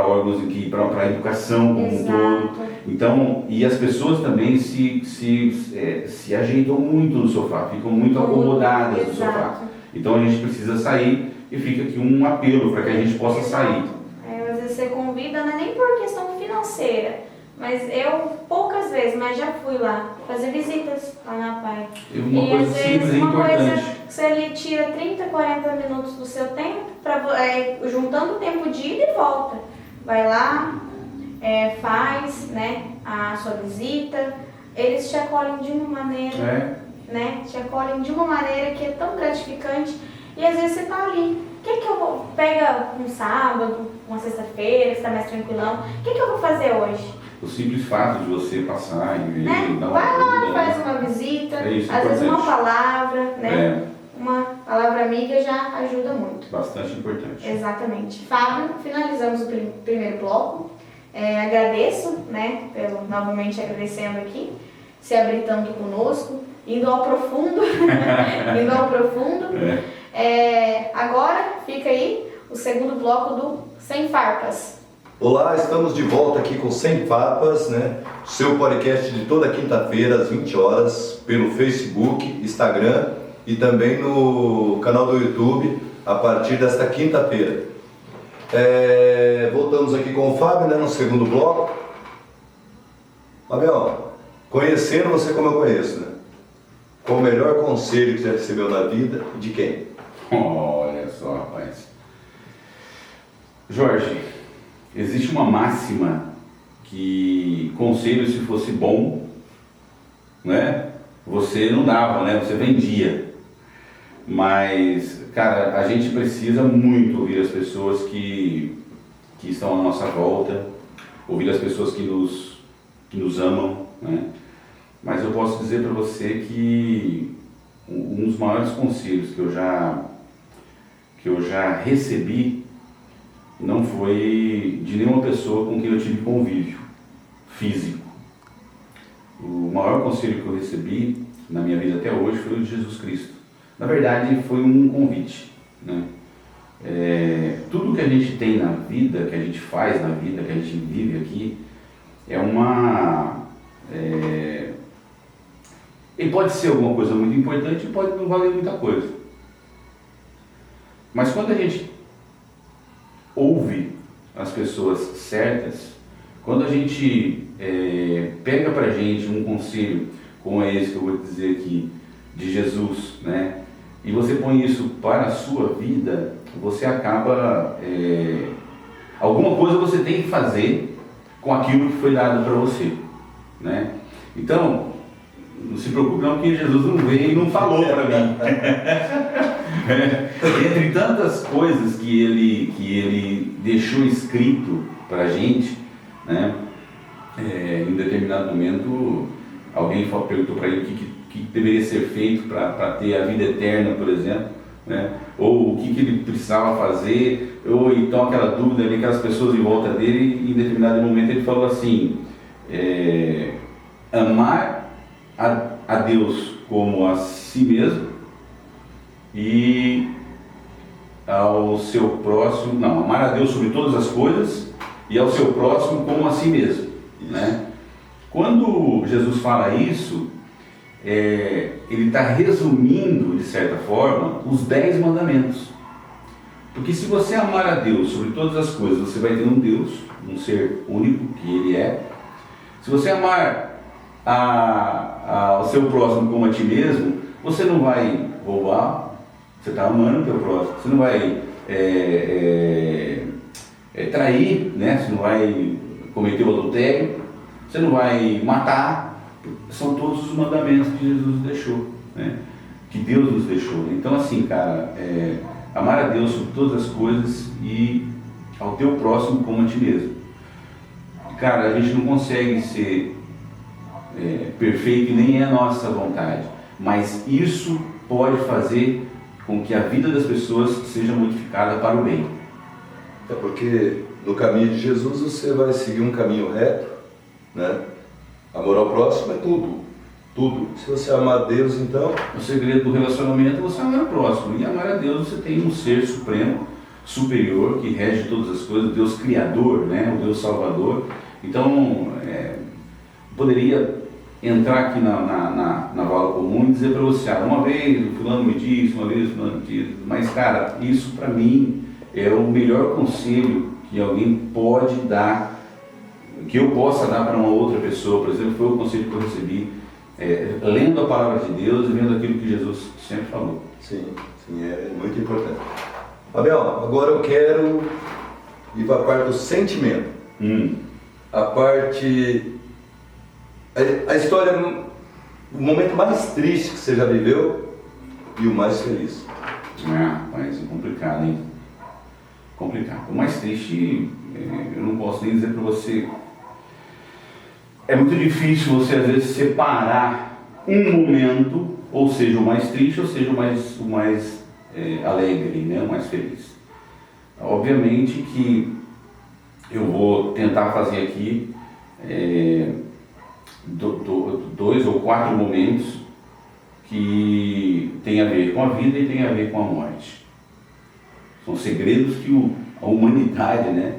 órgãos para a educação como um todo. Então, e as pessoas também se ajeitam muito no sofá, ficam muito acomodadas no sofá. Então a gente precisa sair e fica aqui um apelo para que a gente possa sair. Às vezes você convida, não é nem por questão financeira, mas eu poucas vezes, mas já fui lá fazer visitas lá na PAI. Uma coisa às simples vezes e uma coisa importante. que você ali tira 30, 40 minutos do seu tempo, juntando o tempo de ida e volta. Vai lá, faz, né, a sua visita, eles te acolhem de uma maneira, né, te acolhem de uma maneira que é tão gratificante, e às vezes você tá ali, o que eu vou, pega um sábado, uma sexta-feira, que você tá mais tranquilão, o que eu vou fazer hoje? O simples fato de você passar e ver, Né? dar uma Vai lá, ajuda, faz uma visita, É isso, às vezes uma importante. palavra, né, uma palavra amiga já ajuda muito. Bastante importante. Exatamente. Fábio, finalizamos o primeiro bloco. Agradeço, né, novamente agradecendo aqui, se abrir tanto conosco, indo ao profundo, indo ao profundo. Agora fica aí o segundo bloco do Sem Farpas. Olá, estamos de volta aqui com Sem Farpas, né? Seu podcast de toda quinta-feira às 20 horas pelo Facebook, Instagram e também no canal do YouTube a partir desta quinta-feira. Voltamos aqui com o Fábio, né, no segundo bloco. Fabião, conhecendo você como eu conheço, né? Qual o melhor conselho que você recebeu na vida e de quem? Olha só, rapaz. Jorge, existe uma máxima que conselho, se fosse bom, né, você não dava, né, você vendia. Mas, cara, a gente precisa muito ouvir as pessoas que estão à nossa volta, ouvir as pessoas que nos amam, né? Mas eu posso dizer para você que um dos maiores conselhos que eu já recebi não foi de nenhuma pessoa com quem eu tive convívio físico. O maior conselho que eu recebi na minha vida até hoje foi o de Jesus Cristo. Na verdade, foi um convite, né? Tudo que a gente tem na vida, que a gente faz na vida, que a gente vive aqui, ele pode ser alguma coisa muito importante e pode não valer muita coisa. Mas quando a gente ouve as pessoas certas, quando a gente pega pra gente um conselho como é esse que eu vou dizer aqui, de Jesus, né? E você põe isso para a sua vida, você acaba... alguma coisa você tem que fazer com aquilo que foi dado para você, né? Então, não se preocupe não, que Jesus não veio e não falou para mim. Entre tantas coisas que ele deixou escrito para a gente, né? Em determinado momento, alguém perguntou para ele o que deveria ser feito para ter a vida eterna, por exemplo, né? Ou o que ele precisava fazer, ou então aquela dúvida ali, aquelas pessoas em volta dele, e em determinado momento ele falou assim, amar a Deus como a si mesmo e ao seu próximo, amar a Deus sobre todas as coisas e ao seu próximo como a si mesmo, né? Quando Jesus fala isso, ele está resumindo, de certa forma, os 10 mandamentos. Porque se você amar a Deus sobre todas as coisas, você vai ter um Deus, um ser único que Ele é. Se você amar ao seu próximo como a ti mesmo, você não vai roubar, você está amando o teu próximo. Você não vai trair, né? Você não vai cometer o adultério, você não vai matar. São todos os mandamentos que Jesus deixou, né? Que Deus nos deixou. Então assim, cara, amar a Deus sobre todas as coisas e ao teu próximo como a ti mesmo. Cara, a gente não consegue ser perfeito e nem é a nossa vontade, mas isso pode fazer com que a vida das pessoas seja modificada para o bem. É porque no caminho de Jesus você vai seguir um caminho reto, né? Amor ao próximo é tudo, tudo. Se você amar a Deus, então... O segredo do relacionamento é você amar o próximo. E amar a Deus, você tem um ser supremo, superior, que rege todas as coisas, Deus Criador, né? O Deus Salvador. Então, poderia entrar aqui na vala comum e dizer para você, uma vez o fulano me disse, uma vez o fulano me disse, mas cara, isso para mim é o melhor conselho que alguém pode dar, que eu possa dar para uma outra pessoa. Por exemplo, foi o conselho que eu recebi, lendo a palavra de Deus e vendo aquilo que Jesus sempre falou. Sim, é muito importante. Abel, agora eu quero ir para a parte do sentimento. A parte... A história, o momento mais triste que você já viveu e o mais feliz. Mas é complicado, hein? Complicado. O mais triste, eu não posso nem dizer para você. É muito difícil você às vezes separar um momento, ou seja, o mais triste, ou seja, o mais alegre, né? O mais feliz. Obviamente que eu vou tentar fazer aqui 2 ou 4 momentos que tem a ver com a vida e tem a ver com a morte. São segredos que a humanidade, né?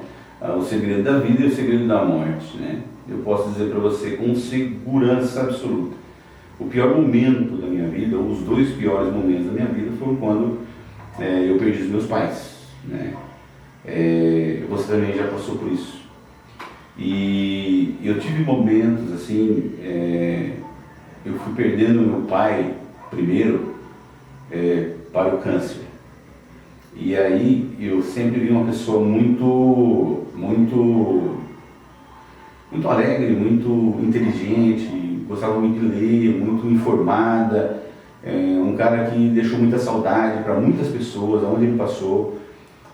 O segredo da vida e o segredo da morte, né? Eu posso dizer para você com segurança absoluta, o pior momento da minha vida, ou os 2 piores momentos da minha vida, foram quando eu perdi os meus pais, né? Você também já passou por isso. E eu tive momentos assim, eu fui perdendo meu pai primeiro para o câncer. E aí eu sempre vi uma pessoa muito alegre, muito inteligente, gostava muito de ler, muito informada, um cara que deixou muita saudade para muitas pessoas, aonde ele passou,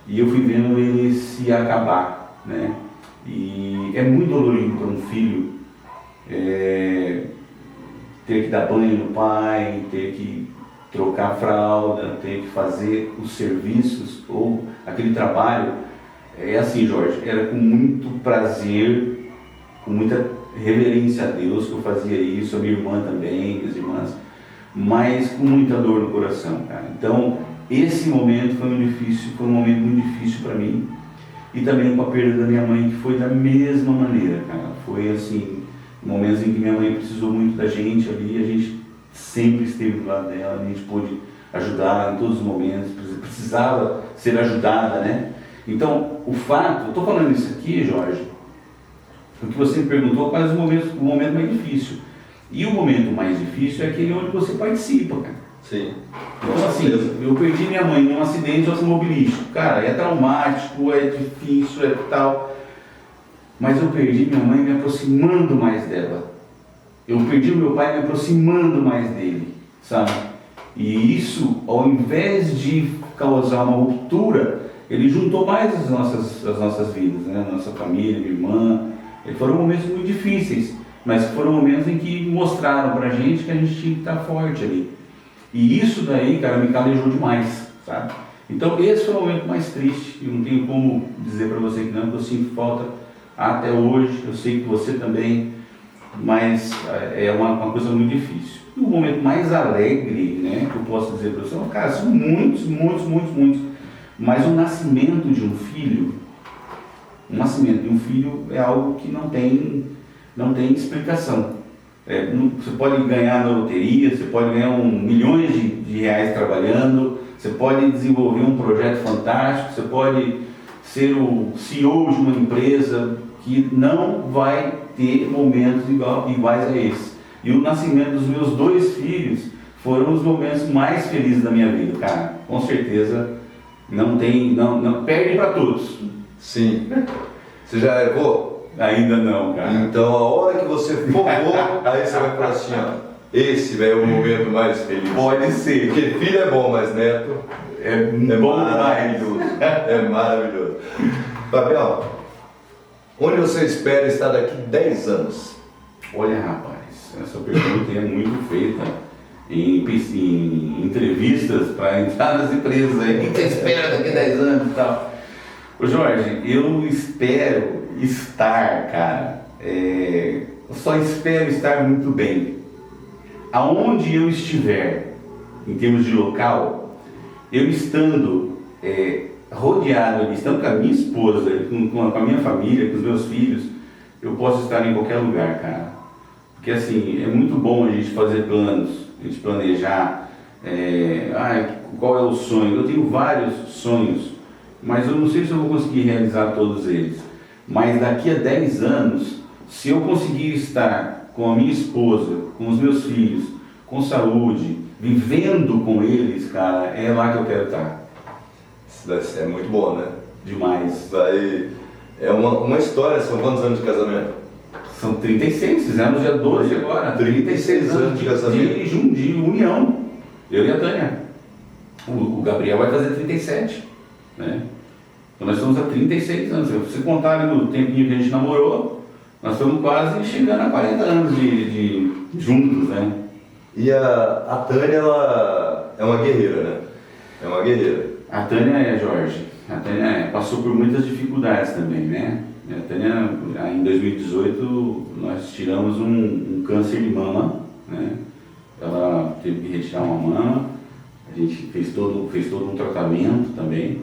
e eu fui vendo ele se acabar, né? E é muito dolorido para um filho ter que dar banho no pai, ter que trocar a fralda, ter que fazer os serviços ou aquele trabalho. É assim, Jorge, era com muito prazer, com muita reverência a Deus que eu fazia isso, a minha irmã também, as irmãs, mas com muita dor no coração, cara. Então, esse momento foi um momento muito difícil para mim. E também com a perda da minha mãe, que foi da mesma maneira, cara. Foi assim, momentos em que minha mãe precisou muito da gente ali, a gente sempre esteve do lado dela, a gente pôde ajudar em todos os momentos, precisava ser ajudada, né? Então, eu estou falando isso aqui, Jorge, porque você me perguntou quais o momento mais difícil. E o momento mais difícil é aquele onde você participa, cara. Sim. Então assim, eu perdi minha mãe num acidente automobilístico. Cara, é traumático, é difícil, é tal. Mas eu perdi minha mãe me aproximando mais dela. Eu perdi o meu pai me aproximando mais dele, sabe? E isso, ao invés de causar uma ruptura, ele juntou mais as nossas vidas, né? Nossa família, minha irmã. E foram momentos muito difíceis, mas foram momentos em que mostraram pra gente que a gente tinha que estar forte ali. E isso daí, cara, me calejou demais, sabe? Então esse foi o momento mais triste, eu não tenho como dizer pra você que não, porque eu sinto falta até hoje, eu sei que você também, mas é uma coisa muito difícil. E o momento mais alegre, né, que eu posso dizer pra você, cara, são muitos, mas o nascimento de um filho, é algo que não tem explicação. Você pode ganhar na loteria, você pode ganhar milhões de reais trabalhando, você pode desenvolver um projeto fantástico, você pode ser o CEO de uma empresa que não vai ter momentos iguais a esse. E o nascimento dos meus 2 filhos foram os momentos mais felizes da minha vida, cara. Com certeza não perde para todos. Sim. Você já errou? Ainda não, cara. Então a hora que você focou, aí você vai falar assim, ó, esse é o momento mais feliz. Pode ser. Porque filho é bom, mas neto é bom maravilhoso. É maravilhoso. Fabião, onde você espera estar daqui 10 anos? Olha, rapaz, essa pergunta é muito feita em entrevistas para entrar nas empresas aí. O que você espera daqui 10 anos e tal? Ô Jorge, eu espero estar, cara, eu só espero estar muito bem. Aonde eu estiver, em termos de local, eu estando rodeado ali, estando com a minha esposa, com a minha família, com os meus filhos, eu posso estar em qualquer lugar, cara. Porque assim, é muito bom a gente fazer planos, a gente planejar, qual é o sonho. Eu tenho vários sonhos, mas eu não sei se eu vou conseguir realizar todos eles. Mas daqui a 10 anos, se eu conseguir estar com a minha esposa, com os meus filhos, com saúde, vivendo com eles, cara, é lá que eu quero estar. Isso é muito bom, né? Demais. É uma história, são quantos anos de casamento? São 36, fizemos dia 12 agora. 36 anos de casamento. De união. Eu e a Tânia. O Gabriel vai fazer 37, né? Então nós estamos há 36 anos. Se você contar no tempinho que a gente namorou, nós estamos quase chegando a 40 anos de juntos, né? E a Tânia, ela é uma guerreira, né? É uma guerreira. A Tânia Jorge. A Tânia passou por muitas dificuldades também, né? A Tânia, em 2018, nós tiramos um câncer de mama, né? Ela teve que retirar uma mama, a gente fez todo um tratamento também,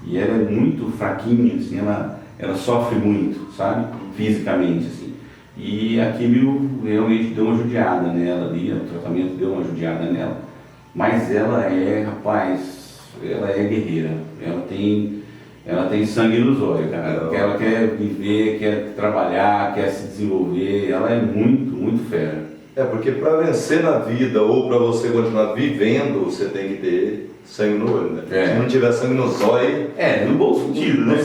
e ela é muito fraquinha, assim, ela sofre muito, sabe? Fisicamente, assim. E a quimio realmente deu uma judiada nela ali, o tratamento deu uma judiada nela. Mas ela é, rapaz, ela é guerreira, ela tem sangue nos olhos, cara. Ela quer viver, quer trabalhar, quer se desenvolver, ela é muito, muito fera. Porque para vencer na vida ou para você continuar vivendo, você tem que ter sangue no olho, né? Se não tiver sangue no zóio... no bom sentido, né?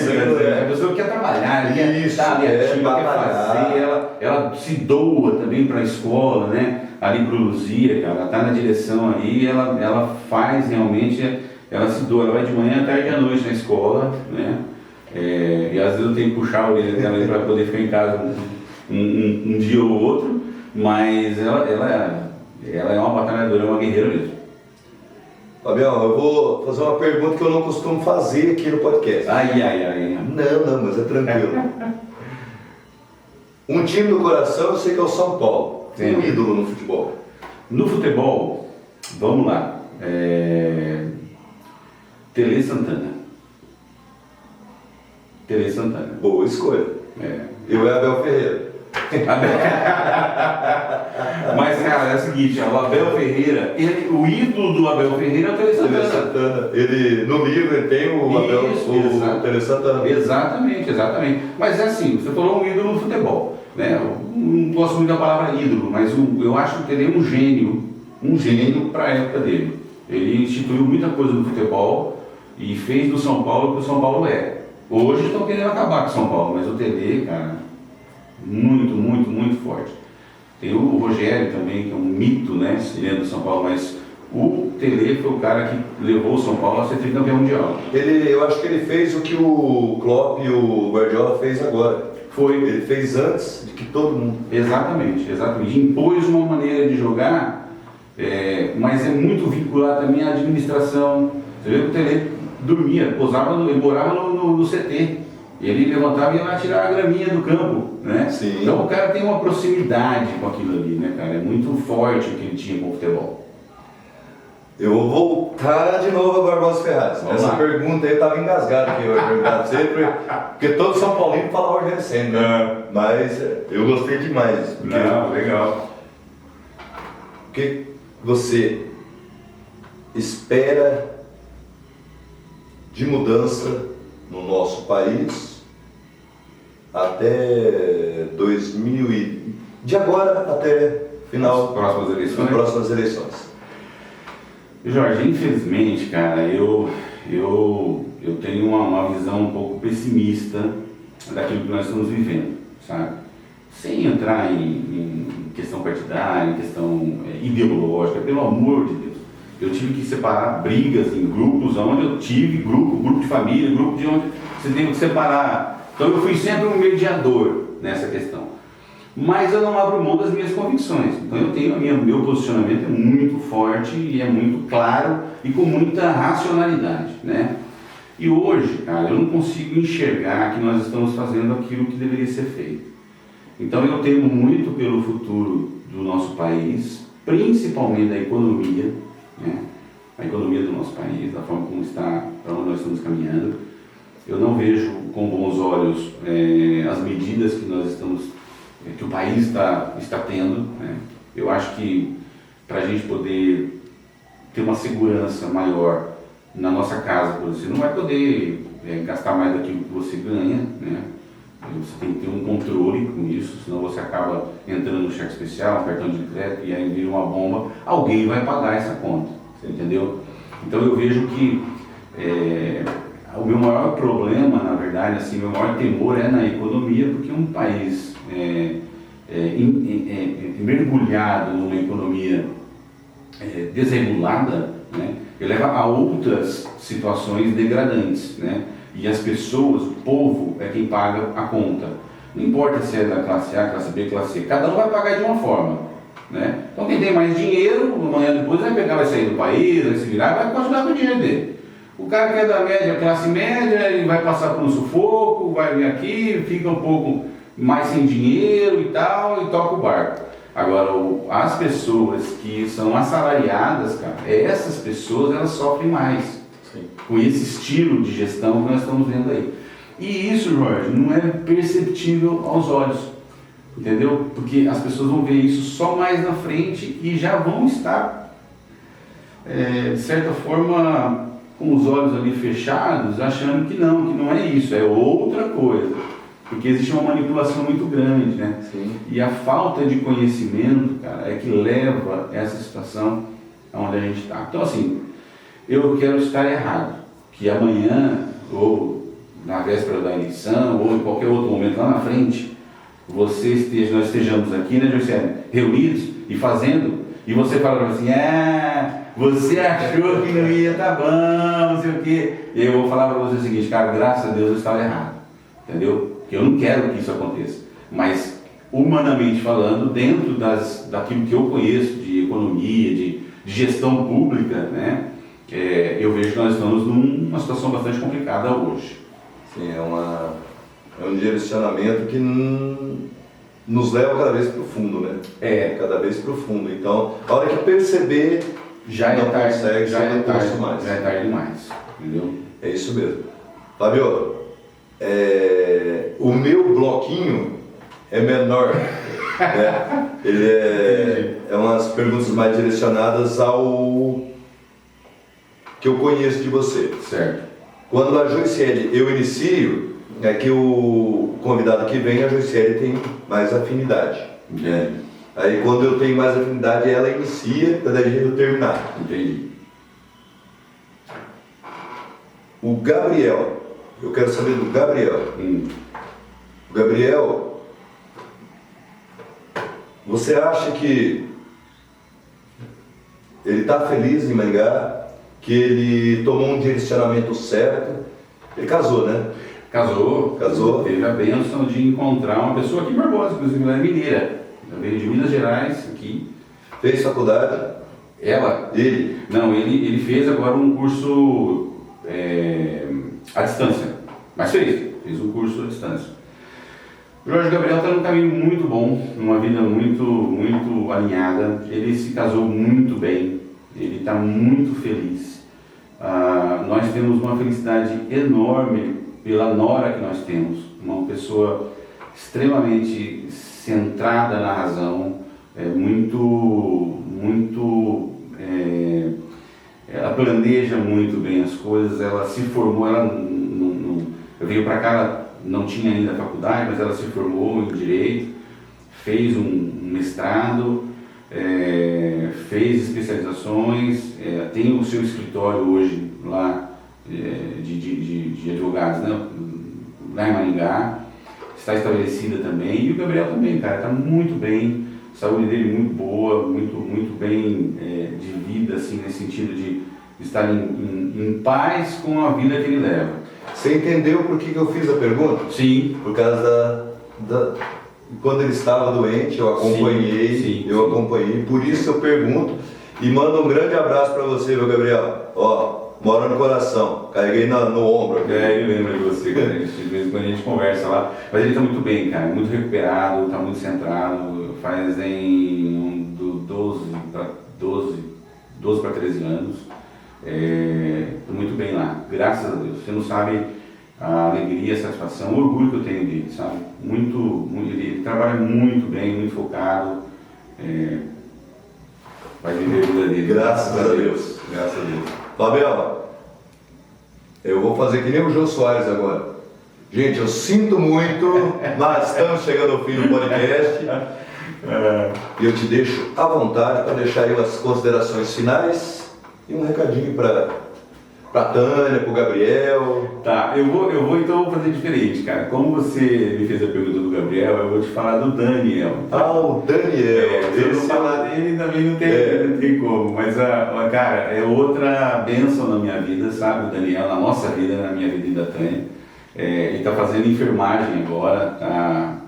A pessoa quer trabalhar, quer estar ali ativa, quer fazer, ela se doa também para a escola, né? Ali pro Luzia, cara, ela tá na direção ali, ela faz realmente, ela se doa, ela vai de manhã, tarde e à noite na escola, né? E às vezes eu tenho que puxar a orelha dela para poder ficar em casa um dia ou outro, mas ela é uma batalhadora, é uma guerreira mesmo. Fabião, eu vou fazer uma pergunta que eu não costumo fazer aqui no podcast. Ai. Não, mas é tranquilo. Um time do coração, eu sei que é o São Paulo. Tem um ídolo no futebol. No futebol, vamos lá. Tele Santana. Boa escolha. Eu é Abel Ferreira. Mas, cara, é o seguinte, o Abel Ferreira, o ídolo do Abel Ferreira é o Tele Santana. Ele, no livro, ele tem o Tele Santana. Exatamente. Mas é assim, você falou um ídolo no futebol, né? Eu não gosto muito da palavra ídolo, mas eu acho que ele é um gênio para a época dele. Ele instituiu muita coisa no futebol e fez do São Paulo o que o São Paulo é. Hoje estão querendo acabar com o São Paulo, mas o Tele, cara, muito forte. Tem o Rogério também, que é um mito, né? Ele é do São Paulo, mas o Tele foi o cara que levou o São Paulo a ser tricampeão mundial. Eu acho que ele fez o que o Klopp e o Guardiola fez agora. Ele fez antes de que todo mundo. Exatamente. Impôs uma maneira de jogar, mas é muito vinculado também à administração. Você vê que o Tele dormia, ele morava no CT. Ele levantava e ia lá tirar a graminha do campo, né? Sim. Então o cara tem uma proximidade com aquilo ali, né, cara? É muito forte o que ele tinha com o futebol. Eu vou voltar de novo a Barbosa Ferraz. Essa pergunta aí eu estava engasgado aqui, eu ia perguntar sempre, porque todo São Paulino fala Rogério Ceni, né? Mas eu gostei demais. Legal. O que você espera de mudança no nosso país até de agora até final próximas eleições? Jorge, infelizmente, cara, eu tenho uma visão um pouco pessimista daquilo que nós estamos vivendo, sabe? Sem entrar em questão partidária, em questão ideológica, pelo amor de Deus. Eu tive que separar brigas em grupos, onde eu tive grupo de família, grupo de onde você tem que separar. Então eu fui sempre um mediador nessa questão. Mas eu não abro mão das minhas convicções. Então eu tenho meu posicionamento é muito forte e é muito claro e com muita racionalidade, né? E hoje, cara, eu não consigo enxergar que nós estamos fazendo aquilo que deveria ser feito. Então eu temo muito pelo futuro do nosso país, principalmente da economia, né? A economia do nosso país, da forma como está, para onde nós estamos caminhando. Eu não vejo com bons olhos as medidas que nós estamos que o país está tendo, né? Eu acho que para a gente poder ter uma segurança maior na nossa casa, você não vai poder gastar mais daquilo que você ganha, né? Você tem que ter um controle com isso, senão você acaba entrando no cheque especial, cartão de crédito, e aí vira uma bomba, alguém vai pagar essa conta, você entendeu? Então eu vejo que o meu maior problema, na verdade, assim, meu maior temor é na economia, porque um país mergulhado numa economia desregulada, né, ele leva a outras situações degradantes, né? E as pessoas, o povo, é quem paga a conta. Não importa se é da classe A, classe B, classe C, cada um vai pagar de uma forma, né? Então quem tem mais dinheiro, amanhã depois vai pegar, vai sair do país, vai se virar, vai continuar com o dinheiro dele. O cara que é da média, classe média, ele vai passar por um sufoco, vai vir aqui, fica um pouco mais sem dinheiro e tal, e toca o barco. Agora, as pessoas que são assalariadas, cara, essas pessoas, elas sofrem mais. Sim. Com esse estilo de gestão que nós estamos vendo aí. E isso, Jorge, não é perceptível aos olhos, entendeu? Porque as pessoas vão ver isso só mais na frente e já vão estar, de certa forma, com os olhos ali fechados, achando que não é isso, é outra coisa. Porque existe uma manipulação muito grande, né? Sim. E a falta de conhecimento, cara, é que leva essa situação aonde a gente está. Então, assim, eu quero estar errado, que amanhã, ou na véspera da eleição, ou em qualquer outro momento lá na frente, nós estejamos aqui, né, José, reunidos e fazendo, e você fala assim, você achou que não ia estar bom, não sei o quê. E eu vou falar para você o seguinte, cara, graças a Deus eu estava errado, entendeu? Porque eu não quero que isso aconteça, mas humanamente falando, dentro daquilo que eu conheço de economia, de gestão pública, né? Eu vejo que nós estamos numa situação bastante complicada hoje. Sim, é um direcionamento que nos leva cada vez para o fundo, né? Cada vez para o fundo. Então, a hora que perceber, já não é tarde, consegue, já é tarde mais. Já é tarde demais, entendeu? É isso mesmo. Fábio, o meu bloquinho é menor. Né? Ele é umas perguntas mais direcionadas ao que eu conheço de você. Certo. Quando a Joiciele eu inicio, é que o convidado que vem, a Joiciele tem mais afinidade. Entendi. Aí quando eu tenho mais afinidade, ela inicia, para daí eu terminar. Entendi. O Gabriel, eu quero saber do Gabriel. O Gabriel, você acha que ele está feliz em Maringá? Que ele tomou um direcionamento certo? Ele casou, né? Casou. Teve a bênção de encontrar uma pessoa aqui em Barbosa, inclusive ela é mineira. Ela veio de Minas Gerais, aqui. Fez faculdade? Ela? Ele? Não, ele fez agora um curso à distância. Mas fez um curso à distância. O Jorge Gabriel está num caminho muito bom, numa vida muito, muito alinhada. Ele se casou muito bem, ele está muito feliz. Nós temos uma felicidade enorme pela nora que nós temos, uma pessoa extremamente centrada na razão, ela planeja muito bem as coisas, ela se formou, veio para cá, ela não tinha ainda faculdade, mas ela se formou em Direito, fez um mestrado, fez especializações, tem o seu escritório hoje lá de advogados, né, lá em Maringá, está estabelecida também, e o Gabriel também, cara, está muito bem, a saúde dele muito boa, muito bem de vida, assim, nesse sentido de estar em paz com a vida que ele leva. Você entendeu por que eu fiz a pergunta? Sim. Por causa quando ele estava doente, eu acompanhei, sim. Acompanhei, por isso eu pergunto e mando um grande abraço para você, meu Gabriel. Ó, mora no coração, carreguei no ombro. Ele lembra de você, cara. De vez em quando a gente conversa lá. Mas ele está muito bem, cara, muito recuperado, está muito centrado. Fazem 12 para 13 anos. Estou muito bem lá, graças a Deus. Você não sabe a alegria, a satisfação, o orgulho que eu tenho dele, sabe? ele trabalha muito bem, muito focado. Vai viver a vida dele. Graças a Deus. Graças a Deus. Fabião, eu vou fazer que nem o Jô Soares agora. Gente, eu sinto muito, mas estamos chegando ao fim do podcast. E eu te deixo à vontade para deixar aí as considerações finais e um recadinho para a Tânia, para o Gabriel. Tá, eu vou então fazer diferente, cara. Como você me fez a pergunta do Gabriel, eu vou te falar do Daniel. Ah, o Daniel. Se eu não falar dele, também não tem como. Mas, cara, é outra bênção na minha vida, sabe? O Daniel, na nossa vida, na minha vida e da Tânia. Ele está fazendo enfermagem agora, tá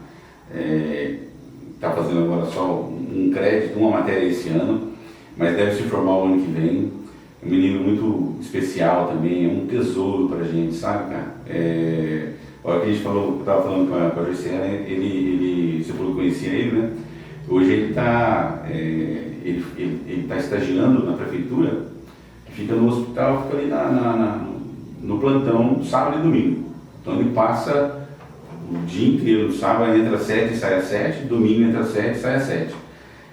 fazendo agora só um crédito, uma matéria esse ano, mas deve se formar o ano que vem. Um menino muito especial também, é um tesouro pra gente, sabe, cara? Olha que a gente falou, eu tava falando com a Joyciana, você falou que conhecia ele, né? Hoje ele tá estagiando na prefeitura, fica no hospital, fica ali no plantão, sábado e domingo. Então ele passa o dia inteiro, sábado entra às 7 e sai às 7, domingo entra às 7 e sai às 7.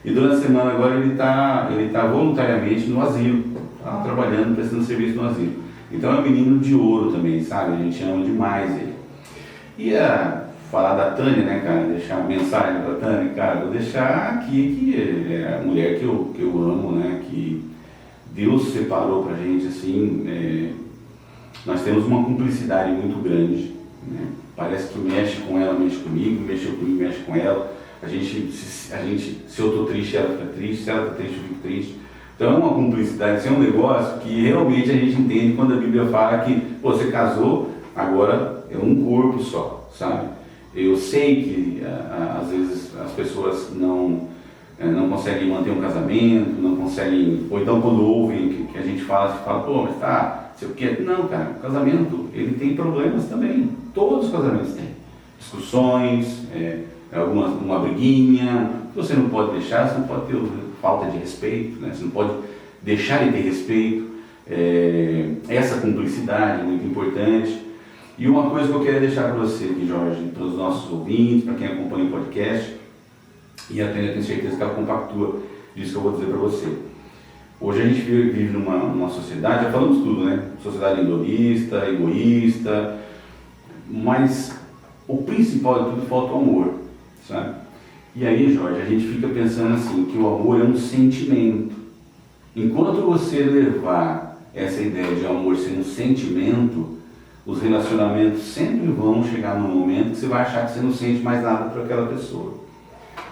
E durante a semana agora ele tá voluntariamente no asilo, tá trabalhando, prestando serviço no asilo. Então é um menino de ouro também, sabe? A gente ama demais ele. Ia falar da Tânia, né, cara? Deixar uma mensagem pra Tânia, cara, vou deixar aqui que é a mulher que eu amo, né? Que Deus separou pra gente, assim, nós temos uma cumplicidade muito grande, né? Parece que mexe com ela, mexe comigo, mexeu comigo, mexe com ela. Se eu tô triste, ela fica triste, se ela tá triste, eu fico triste. Então é uma cumplicidade, isso é um negócio que realmente a gente entende quando a Bíblia fala que você casou, agora é um corpo só, sabe? Eu sei que às vezes as pessoas não conseguem manter um casamento, não conseguem, ou então quando ouvem que a gente fala, pô, mas tá, sei o quê. Não, cara, o casamento, ele tem problemas também, todos os casamentos têm. Discussões, uma briguinha, você não pode deixar, você não pode ter falta de respeito, né? Você não pode deixar de ter respeito. Essa cumplicidade é muito importante. E uma coisa que eu quero deixar para você aqui, Jorge, para os nossos ouvintes, para quem acompanha o podcast, e até eu tenho certeza que ela compactua disso que eu vou dizer para você. Hoje a gente vive numa sociedade, já falamos tudo, né? Sociedade hedonista, egoísta, mas o principal de tudo falta o amor, sabe? E aí, Jorge, a gente fica pensando assim, que o amor é um sentimento. Enquanto você levar essa ideia de amor ser um sentimento, os relacionamentos sempre vão chegar num momento que você vai achar que você não sente mais nada por aquela pessoa.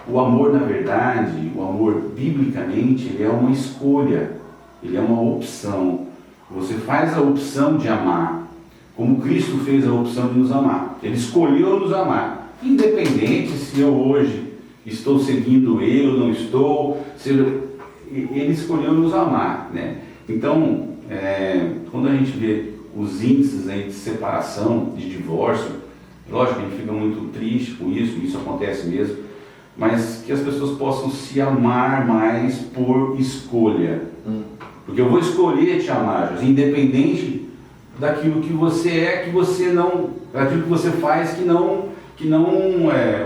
O amor, na verdade, o amor biblicamente, ele é uma escolha, ele é uma opção. Você faz a opção de amar, como Cristo fez a opção de nos amar. Ele escolheu nos amar, independente se eu hoje estou seguindo ele ou não estou, ele escolheu nos amar, né? Então, quando a gente vê os índices aí de separação, de divórcio, lógico que a gente fica muito triste com isso acontece mesmo, mas que as pessoas possam se amar mais por escolha. Porque eu vou escolher te amar, José, independente daquilo que você que você não, daquilo que você faz que não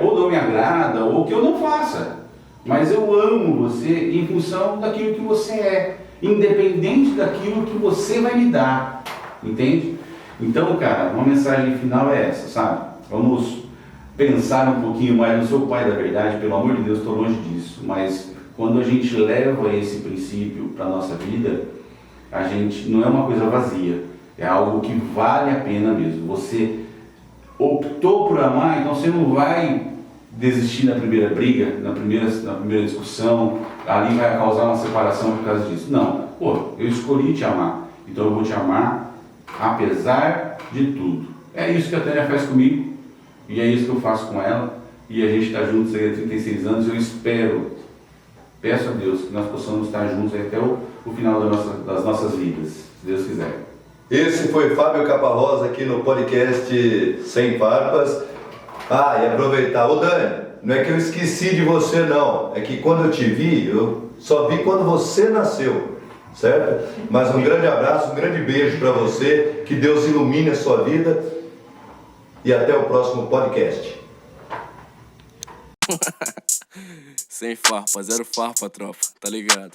ou não me agrada, ou que eu não faça. Mas eu amo você em função daquilo que você é, independente daquilo que você vai me dar. Entende? Então, cara, uma mensagem final é essa, sabe? Vamos pensar um pouquinho mais. Não sou o pai da verdade, pelo amor de Deus, estou longe disso. Mas quando a gente leva esse princípio para a nossa vida, a gente não é uma coisa vazia. É algo que vale a pena mesmo. Você optou por amar, então você não vai desistir na primeira briga, na primeira discussão, ali vai causar uma separação por causa disso. Não, eu escolhi te amar, então eu vou te amar apesar de tudo. É isso que a Tânia faz comigo, e é isso que eu faço com ela, e a gente está juntos aí há 36 anos, eu peço a Deus que nós possamos estar juntos até o final das nossas vidas, se Deus quiser. Esse foi Fábio Caparrosa aqui no podcast Sem Farpas. E aproveitar, Dani, não é que eu esqueci de você não, é que quando eu te vi, eu só vi quando você nasceu, certo? Mas um grande abraço, um grande beijo para você, que Deus ilumine a sua vida e até o próximo podcast. Sem farpa, zero farpa, tropa, tá ligado?